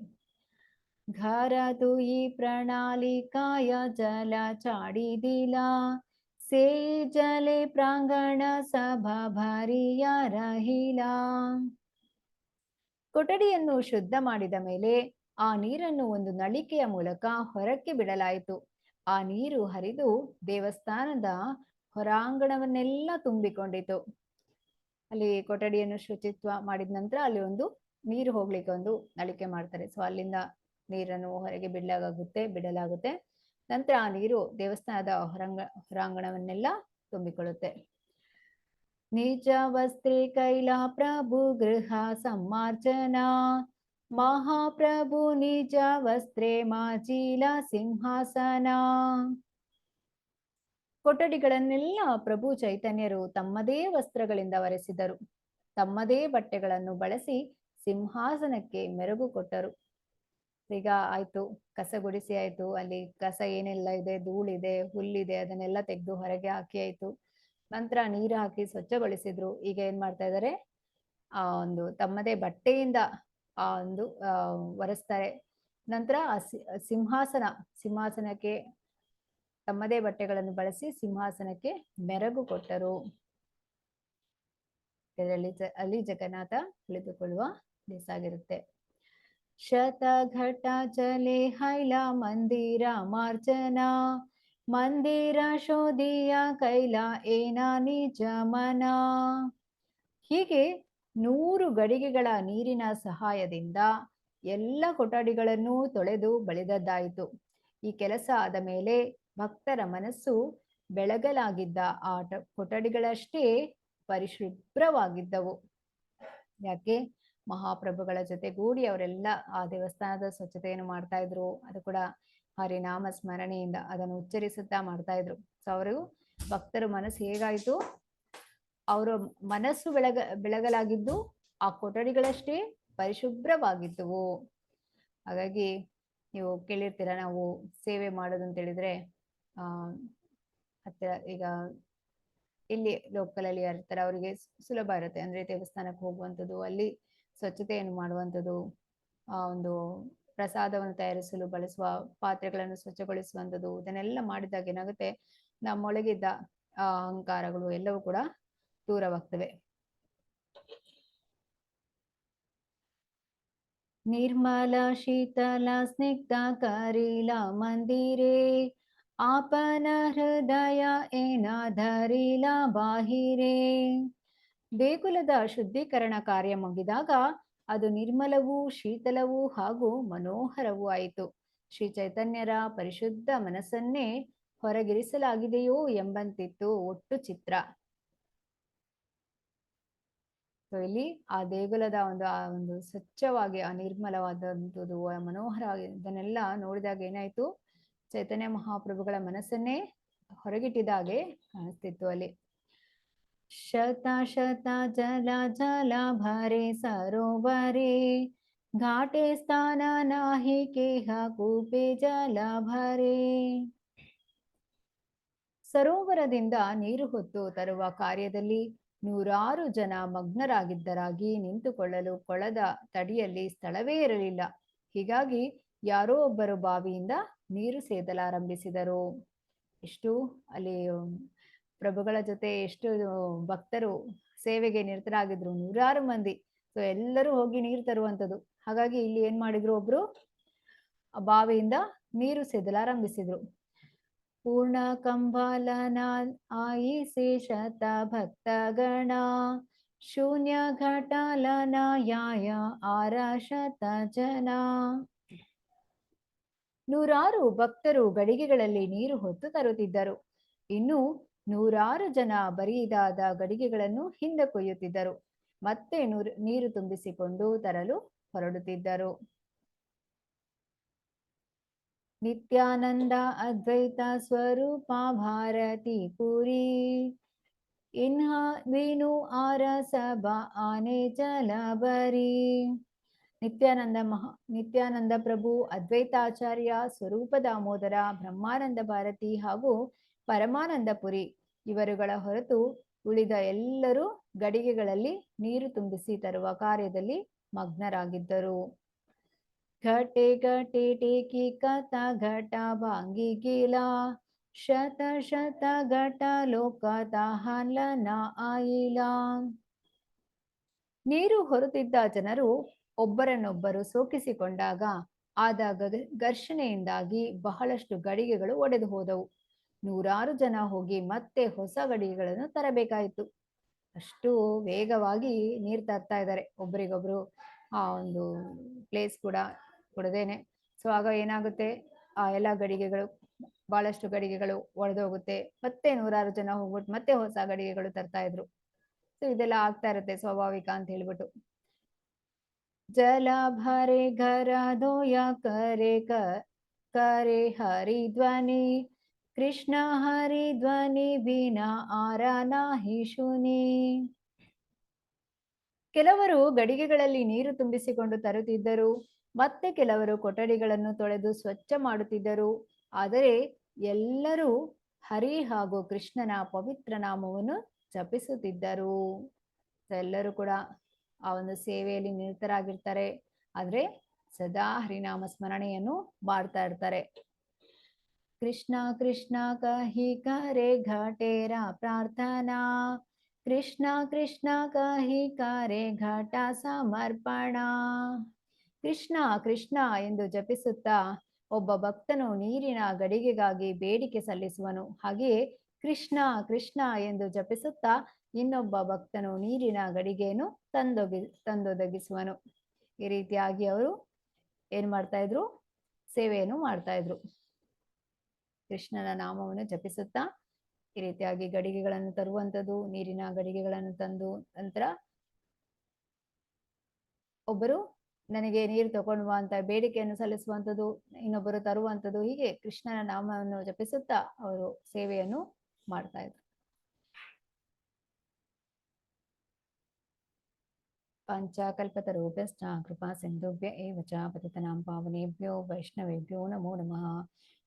घर तुई प्रणालिकाय जल चाडिदिला, से जले प्रांगण सभा ಭರಿಯ ರಹಿಲ. ಕೊಠಡಿಯನ್ನು ಶುದ್ಧ ಮಾಡಿದ ಮೇಲೆ ಆ ನೀರನ್ನು ಒಂದು ನಳಿಕೆಯ ಮೂಲಕ ಹೊರಕ್ಕೆ ಬಿಡಲಾಯಿತು. ಆ ನೀರು ಹರಿದು ದೇವಸ್ಥಾನದ ಹೊರಾಂಗಣವನ್ನೆಲ್ಲ ತುಂಬಿಕೊಂಡಿತು. ಅಲ್ಲಿ ಕೊಠಡಿಯನ್ನು ಶುಚಿತ್ವ ಮಾಡಿದ ನಂತರ ಅಲ್ಲಿ ಒಂದು ನೀರು ಹೋಗ್ಲಿಕ್ಕೆ ಒಂದು ನಳಿಕೆ ಮಾಡ್ತಾರೆ. ಸೊ ಅಲ್ಲಿಂದ ನೀರನ್ನು ಹೊರಗೆ ಬಿಡಲಾಗುತ್ತೆ. ನಂತರ ಆ ನೀರು ದೇವಸ್ಥಾನದ ಹೊರಾಂಗಣವನ್ನೆಲ್ಲ ತುಂಬಿಕೊಳ್ಳುತ್ತೆ. ನಿಜ ವಸ್ತ್ರೇ ಕೈಲ ಪ್ರಭು ಗೃಹ ಸಮ್ಮಾರ್ಜನಾ, ಮಹಾಪ್ರಭು ನಿಜ ವಸ್ತ್ರೇ ಮಾಜಿಲ ಸಿಂಹಾಸನ. ಕೊಠಡಿಗಳನ್ನೆಲ್ಲ ಪ್ರಭು ಚೈತನ್ಯರು ತಮ್ಮದೇ ವಸ್ತ್ರಗಳಿಂದ ಒರೆಸಿದರು, ತಮ್ಮದೇ ಬಟ್ಟೆಗಳನ್ನು ಬಳಸಿ ಸಿಂಹಾಸನಕ್ಕೆ ಮೆರುಗು ಕೊಟ್ಟರು. ಈಗ ಆಯ್ತು, ಕಸ ಗುಡಿಸಿ ಆಯ್ತು, ಅಲ್ಲಿ ಕಸ ಏನೆಲ್ಲ ಇದೆ, ಧೂಳಿದೆ, ಹುಲ್ಲಿದೆ, ಅದನ್ನೆಲ್ಲ ತೆಗೆದು ಹೊರಗೆ ಹಾಕಿ ಆಯ್ತು. ನಂತರ ನೀರು ಹಾಕಿ ಸ್ವಚ್ಛಗೊಳಿಸಿದ್ರು. ಈಗ ಏನ್ ಮಾಡ್ತಾ ಇದ್ದಾರೆ, ಆ ಒಂದು ತಮ್ಮದೇ ಬಟ್ಟೆಯಿಂದ ಆ ಒಂದು ಒರೆಸ್ತಾರೆ. ನಂತರ ಸಿಂಹಾಸನಕ್ಕೆ ತಮ್ಮದೇ ಬಟ್ಟೆಗಳನ್ನು ಬಳಸಿ ಸಿಂಹಾಸನಕ್ಕೆ ಮೆರಗು ಕೊಟ್ಟರು. ಇದರಲ್ಲಿ ಅಲ್ಲಿ ಜಗನ್ನಾಥ ಕುಳಿತುಕೊಳ್ಳುವ ದಿವಸಾಗಿರುತ್ತೆ. ಶತಘಟ ಜಲೆ ಹೈಲ ಮಂದಿರ ಮಾರ್ಜನಾ, ಮಂದಿರ ಶೋಧಿಯ ಕೈಲ ಏನ ನಿಜ ಮನ. ಹೀಗೆ 100 ಗಡಿಗೆಗಳ ನೀರಿನ ಸಹಾಯದಿಂದ ಎಲ್ಲ ಕೊಠಡಿಗಳನ್ನು ತೊಳೆದು ಬಳಿದದ್ದಾಯಿತು. ಈ ಕೆಲಸ ಆದ ಮೇಲೆ ಭಕ್ತರ ಮನಸ್ಸು ಬೆಳಗಲಾಗಿದ್ದ ಆ ಕೊಠಡಿಗಳಷ್ಟೇ ಪರಿಶುಭ್ರವಾಗಿದ್ದವು. ಯಾಕೆ, ಮಹಾಪ್ರಭುಗಳ ಜೊತೆಗೂಡಿ ಅವರೆಲ್ಲ ಆ ದೇವಸ್ಥಾನದ ಸ್ವಚ್ಛತೆಯನ್ನು ಮಾಡ್ತಾ ಇದ್ರು. ಅದು ಕೂಡ ಹರಿನಾಮ ಸ್ಮರಣೆಯಿಂದ ಅದನ್ನು ಉಚ್ಚರಿಸುತ್ತಾ ಮಾಡ್ತಾ ಇದ್ರು. ಸೊ ಅವರು ಭಕ್ತರ ಮನಸ್ಸು ಹೇಗಾಯ್ತು, ಅವರ ಮನಸ್ಸು ಬೆಳಗಲಾಗಿದ್ದು ಆ ಕೊಠಡಿಗಳಷ್ಟೇ ಪರಿಶುಭ್ರವಾಗಿದ್ದವು. ಹಾಗಾಗಿ ನೀವು ಕೇಳಿರ್ತೀರ, ನಾವು ಸೇವೆ ಮಾಡೋದು ಅಂತ ಹೇಳಿದ್ರೆ ಹತ್ತಿರ ಈಗ ಇಲ್ಲಿ ಲೋಕಲ್ ಅಲ್ಲಿ ಇರ್ತಾರೆ, ಅವರಿಗೆ ಸುಲಭ ಇರುತ್ತೆ. ಅಂದ್ರೆ ದೇವಸ್ಥಾನಕ್ಕೆ ಹೋಗುವಂಥದ್ದು, ಅಲ್ಲಿ ಸ್ವಚ್ಛತೆಯನ್ನು ಮಾಡುವಂಥದ್ದು, ಆ ಒಂದು ಪ್ರಸಾದವನ್ನು ತಯಾರಿಸಲು ಬಳಸುವ ಪಾತ್ರೆಗಳನ್ನು ಸ್ವಚ್ಛಗೊಳಿಸುವಂಥದ್ದು, ಇದನ್ನೆಲ್ಲ ಮಾಡಿದಾಗ ಏನಾಗುತ್ತೆ, ನಮ್ಮೊಳಗಿದ್ದ ಅಹಂಕಾರಗಳು ಎಲ್ಲವೂ ಕೂಡ ದೂರವಾಗ್ತವೆ. ನಿರ್ಮಲ ಶೀತಲ ಸ್ನಿಗ್ಧ ಕರೀಲ ಮಂದಿರೇ, ಆಪನ ಹೃದಯ ಏನ ಧರಿಲ ಬಾಹಿರೇ. ದೇಗುಲದ ಶುದ್ಧೀಕರಣ ಕಾರ್ಯ ಮುಗಿದಾಗ ಅದು ನಿರ್ಮಲವೂ ಶೀತಲವೂ ಹಾಗೂ ಮನೋಹರವೂ ಆಯಿತು. ಶ್ರೀ ಚೈತನ್ಯರ ಪರಿಶುದ್ಧ ಮನಸ್ಸನ್ನೇ ಹೊರಗಿರಿಸಲಾಗಿದೆಯೋ ಎಂಬಂತಿತ್ತು ಒಟ್ಟು ಚಿತ್ರ. ಇಲ್ಲಿ ಆ ದೇಗುಲದ ಒಂದು ಸ್ವಚ್ಛವಾಗಿ ಆ ನಿರ್ಮಲವಾದಂಥದ್ದು, ಮನೋಹರವಾಗಿ ಇದನ್ನೆಲ್ಲ ನೋಡಿದಾಗ ಏನಾಯ್ತು, ಚೈತನ್ಯ ಮಹಾಪ್ರಭುಗಳ ಮನಸ್ಸನ್ನೇ ಹೊರಗಿಟ್ಟಿದಾಗೆ ಕಾಣಿಸ್ತಿತ್ತು ಅಲ್ಲಿ. ಶತ ಶತ ಜಲ ಜಲ ಭರೆ ಸರೋವರೆ, ಘಾಟೆ ಸ್ಥಾನ ನಾಹಿ ಕೇಹ ಕೂಪೆ ಜಲ ಭರೆ. ಸರೋವರದಿಂದ ನೀರು ಹೊತ್ತು ತರುವ ಕಾರ್ಯದಲ್ಲಿ ನೂರಾರು ಜನ ಮಗ್ನರಾಗಿದ್ದರಾಗಿ ನಿಂತುಕೊಳ್ಳಲು ಕೊಳದ ತಡಿಯಲ್ಲಿ ಸ್ಥಳವೇ ಇರಲಿಲ್ಲ. ಹೀಗಾಗಿ ಯಾರೋ ಒಬ್ಬರು ಬಾವಿಯಿಂದ ನೀರು ಸೇದಲಾರಂಭಿಸಿದರು. ಎಷ್ಟು ಅಲ್ಲಿ ಪ್ರಭುಗಳ ಜೊತೆ ಎಷ್ಟು ಭಕ್ತರು ಸೇವೆಗೆ ನಿರತರಾಗಿದ್ರು, ನೂರಾರು ಮಂದಿ. ಸೊ ಎಲ್ಲರೂ ಹೋಗಿ ನೀರು ತರುವಂಥದ್ದು. ಹಾಗಾಗಿ ಇಲ್ಲಿ ಏನ್ ಮಾಡಿದ್ರು, ಒಬ್ರು ಆ ಬಾವಿಯಿಂದ ನೀರು ಸೇದಲಾರಂಭಿಸಿದ್ರು. ಪೂರ್ಣ ಕಂಬಾಲನ ಆಯಿಸೆ ಶತ ಭಕ್ತಗಣ, ಶೂನ್ಯ ಘಟಾಲನ ಯಾಯ ಆರ ಶತ ಜನ. ನೂರಾರು ಭಕ್ತರು ಗಡಿಗೆಗಳಲ್ಲಿ ನೀರು ಹೊತ್ತು ತರುತ್ತಿದ್ದರು. ಇನ್ನು ನೂರಾರು ಜನ ಬರಿದಾದ ಗಡಿಗೆಗಳನ್ನು ಹಿಂದೆ ಕೊಯ್ಯುತ್ತಿದ್ದರು. ಮತ್ತೆ ನೀರು ತುಂಬಿಸಿಕೊಂಡು ತರಲು ಹೊರಡುತ್ತಿದ್ದರು. ನಿತ್ಯಾನಂದ ಅದ್ವೈತ ಸ್ವರೂಪ ಭಾರತಿ ಪುರಿ, ಇನ್ಹ ವೀನು ಆರ ಸಭಾ ಆನೆ ಜಲಬರಿ. ನಿತ್ಯಾನಂದ ಪ್ರಭು, ಅದ್ವೈತಾಚಾರ್ಯ, ಸ್ವರೂಪ ದಾಮೋದರ, ಬ್ರಹ್ಮಾನಂದ ಭಾರತಿ ಹಾಗೂ ಪರಮಾನಂದಪುರಿ ಇವರುಗಳ ಹೊರತು ಉಳಿದ ಎಲ್ಲರೂ ಗಡಿಗೆಗಳಲ್ಲಿ ನೀರು ತುಂಬಿಸಿ ತರುವ ಕಾರ್ಯದಲ್ಲಿ ಮಗ್ನರಾಗಿದ್ದರು. ಘಟೆ ಘಟೆ ಟೇಕಿ ಕಥ ಘಟ ಭಾಂಗಿ ಗಿಲಾ, ಶತ ಶತ ಘಟ ಲೋಕದ ಹಲನ ಆಯಿಲ. ನೀರು ಹೊರುತ್ತಿದ್ದ ಜನರು ಒಬ್ಬರನ್ನೊಬ್ಬರು ಸೋಕಿಸಿಕೊಂಡಾಗ ಆದ ಘರ್ಷಣೆಯಿಂದಾಗಿ ಬಹಳಷ್ಟು ಗಡಿಗೆಗಳು ಒಡೆದು ಹೋದವು. ನೂರಾರು ಜನ ಹೋಗಿ ಮತ್ತೆ ಹೊಸ ಗಡಿಗೆಗಳನ್ನು ತರಬೇಕಾಯಿತು. ಅಷ್ಟು ವೇಗವಾಗಿ ನೀರು ತರ್ತಾ ಇದ್ದಾರೆ, ಒಬ್ರಿಗೊಬ್ರು ಆ ಒಂದು ಪ್ಲೇಸ್ ಕೂಡ ಕೊಡದೇನೆ. ಸೊ ಆಗ ಏನಾಗುತ್ತೆ, ಆ ಎಲ್ಲ ಗಡಿಗೆಗಳು, ಬಹಳಷ್ಟು ಗಡಿಗೆಗಳು ಒಡೆದೋಗುತ್ತೆ. ಮತ್ತೆ ನೂರಾರು ಜನ ಹೋಗ್ಬಿಟ್ಟು ಮತ್ತೆ ಹೊಸ ಗಡಿಗೆಗಳು ತರ್ತಾ ಇದ್ರು. ಸೊ ಇದೆಲ್ಲ ಆಗ್ತಾ ಇರುತ್ತೆ, ಸ್ವಾಭಾವಿಕ ಅಂತ ಹೇಳ್ಬಿಟ್ಟು. ಜಲ ಭರೆ ಘರ ದೋಯ ಕರೆ ಕರೆ ಹರಿ ಧ್ವನಿ, ಕೃಷ್ಣ ಹರಿ ಧ್ವನಿ ಬಿನಾ ಆರ ನಾಹಿ ಶುನಿ. ಕೆಲವರು ಗಡಿಗೆಗಳಲ್ಲಿ ನೀರು ತುಂಬಿಸಿಕೊಂಡು ತರುತ್ತಿದ್ದರು. ಮತ್ತೆ ಕೆಲವರು ಕೊಠಡಿಗಳನ್ನು ತೊಳೆದು ಸ್ವಚ್ಛ ಮಾಡುತ್ತಿದ್ದರು. ಆದರೆ ಎಲ್ಲರೂ ಹರಿ ಹಾಗೂ ಕೃಷ್ಣನ ಪವಿತ್ರ ನಾಮವನ್ನು ಜಪಿಸುತ್ತಿದ್ದರು. ಎಲ್ಲರೂ ಕೂಡ ಆ ಒಂದು ಸೇವೆಯಲ್ಲಿ ನಿರತರಾಗಿರ್ತಾರೆ. ಆದ್ರೆ ಸದಾ ಹರಿನಾಮ ಸ್ಮರಣೆಯನ್ನು ಮಾಡ್ತಾ ಇರ್ತಾರೆ. ಕೃಷ್ಣ ಕೃಷ್ಣ ಕಹಿ ಕರೆ ಘಟೇರ ಪ್ರಾರ್ಥನಾ, ಕೃಷ್ಣ ಕೃಷ್ಣ ಕಹಿ ಕರೆ ಘಟ ಸಮರ್ಪಣ. ಕೃಷ್ಣ ಕೃಷ್ಣ ಎಂದು ಜಪಿಸುತ್ತಾ ಒಬ್ಬ ಭಕ್ತನು ನೀರಿನ ಗಡಿಗೆಗಾಗಿ ಬೇಡಿಕೆ ಸಲ್ಲಿಸುವನು. ಹಾಗೆಯೇ ಕೃಷ್ಣ ಕೃಷ್ಣ ಎಂದು ಜಪಿಸುತ್ತಾ ಇನ್ನೊಬ್ಬ ಭಕ್ತನು ನೀರಿನ ಗಡಿಗೆಯನ್ನು ತಂದೊದಗಿಸುವನು. ಈ ರೀತಿಯಾಗಿ ಅವರು ಏನ್ ಮಾಡ್ತಾ ಇದ್ರು, ಸೇವೆಯನ್ನು ಮಾಡ್ತಾ ಇದ್ರು. ಕೃಷ್ಣನ ನಾಮವನ್ನು ಜಪಿಸುತ್ತಾ ಈ ರೀತಿಯಾಗಿ ಗಡಿಗೆಗಳನ್ನು ತರುವಂಥದ್ದು, ನೀರಿನ ಗಡಿಗೆಗಳನ್ನು ತಂದು ನಂತರ ಒಬ್ಬರು ನನಗೆ ನೀರು ತಗೊಂಡು ಬಾ ಅಂತ ಬೇಡಿಕೆಯನ್ನು ಸಲ್ಲಿಸುವಂಥದ್ದು, ಇನ್ನೊಬ್ಬರು ತರುವಂಥದ್ದು, ಹೀಗೆ ಕೃಷ್ಣನ ನಾಮವನ್ನು ಜಪಿಸುತ್ತಾ ಅವರು ಸೇವೆಯನ್ನು ಮಾಡ್ತಾ ಇದ್ರು. ಪಂಚಕಲ್ಪತರುಭ್ಯಶ್ಚ ಕೃಪಾ ಸಿಂಧುಭ್ಯ ಏವ ಚ ಪತಿತನಾಂ ಪಾವನೇಭ್ಯೋ ವೈಷ್ಣವೇಭ್ಯೋ ನಮೋ ನಮಃ.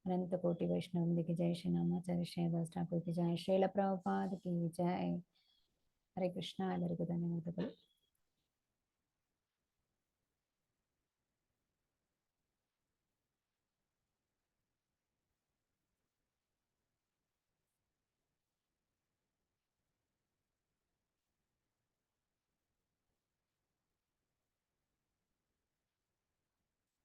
ಅನಂತ ಕೋಟಿ ವೈಷ್ಣವಂದಿಗೆ ಜೈ. ಶ್ರೀ ನಾಮಾಚಾರ್ಯ ಶ್ರೀ ದಾಸಠಾಕೂರ್ ಕಿ ಜೈ. ಶ್ರೀಲ ಪ್ರಭುಪಾದ ಕಿ ಜೈ. ಹರೇ ಕೃಷ್ಣ. ಎಲ್ಲರಿಗೂ ಧನ್ಯವಾದಗಳು.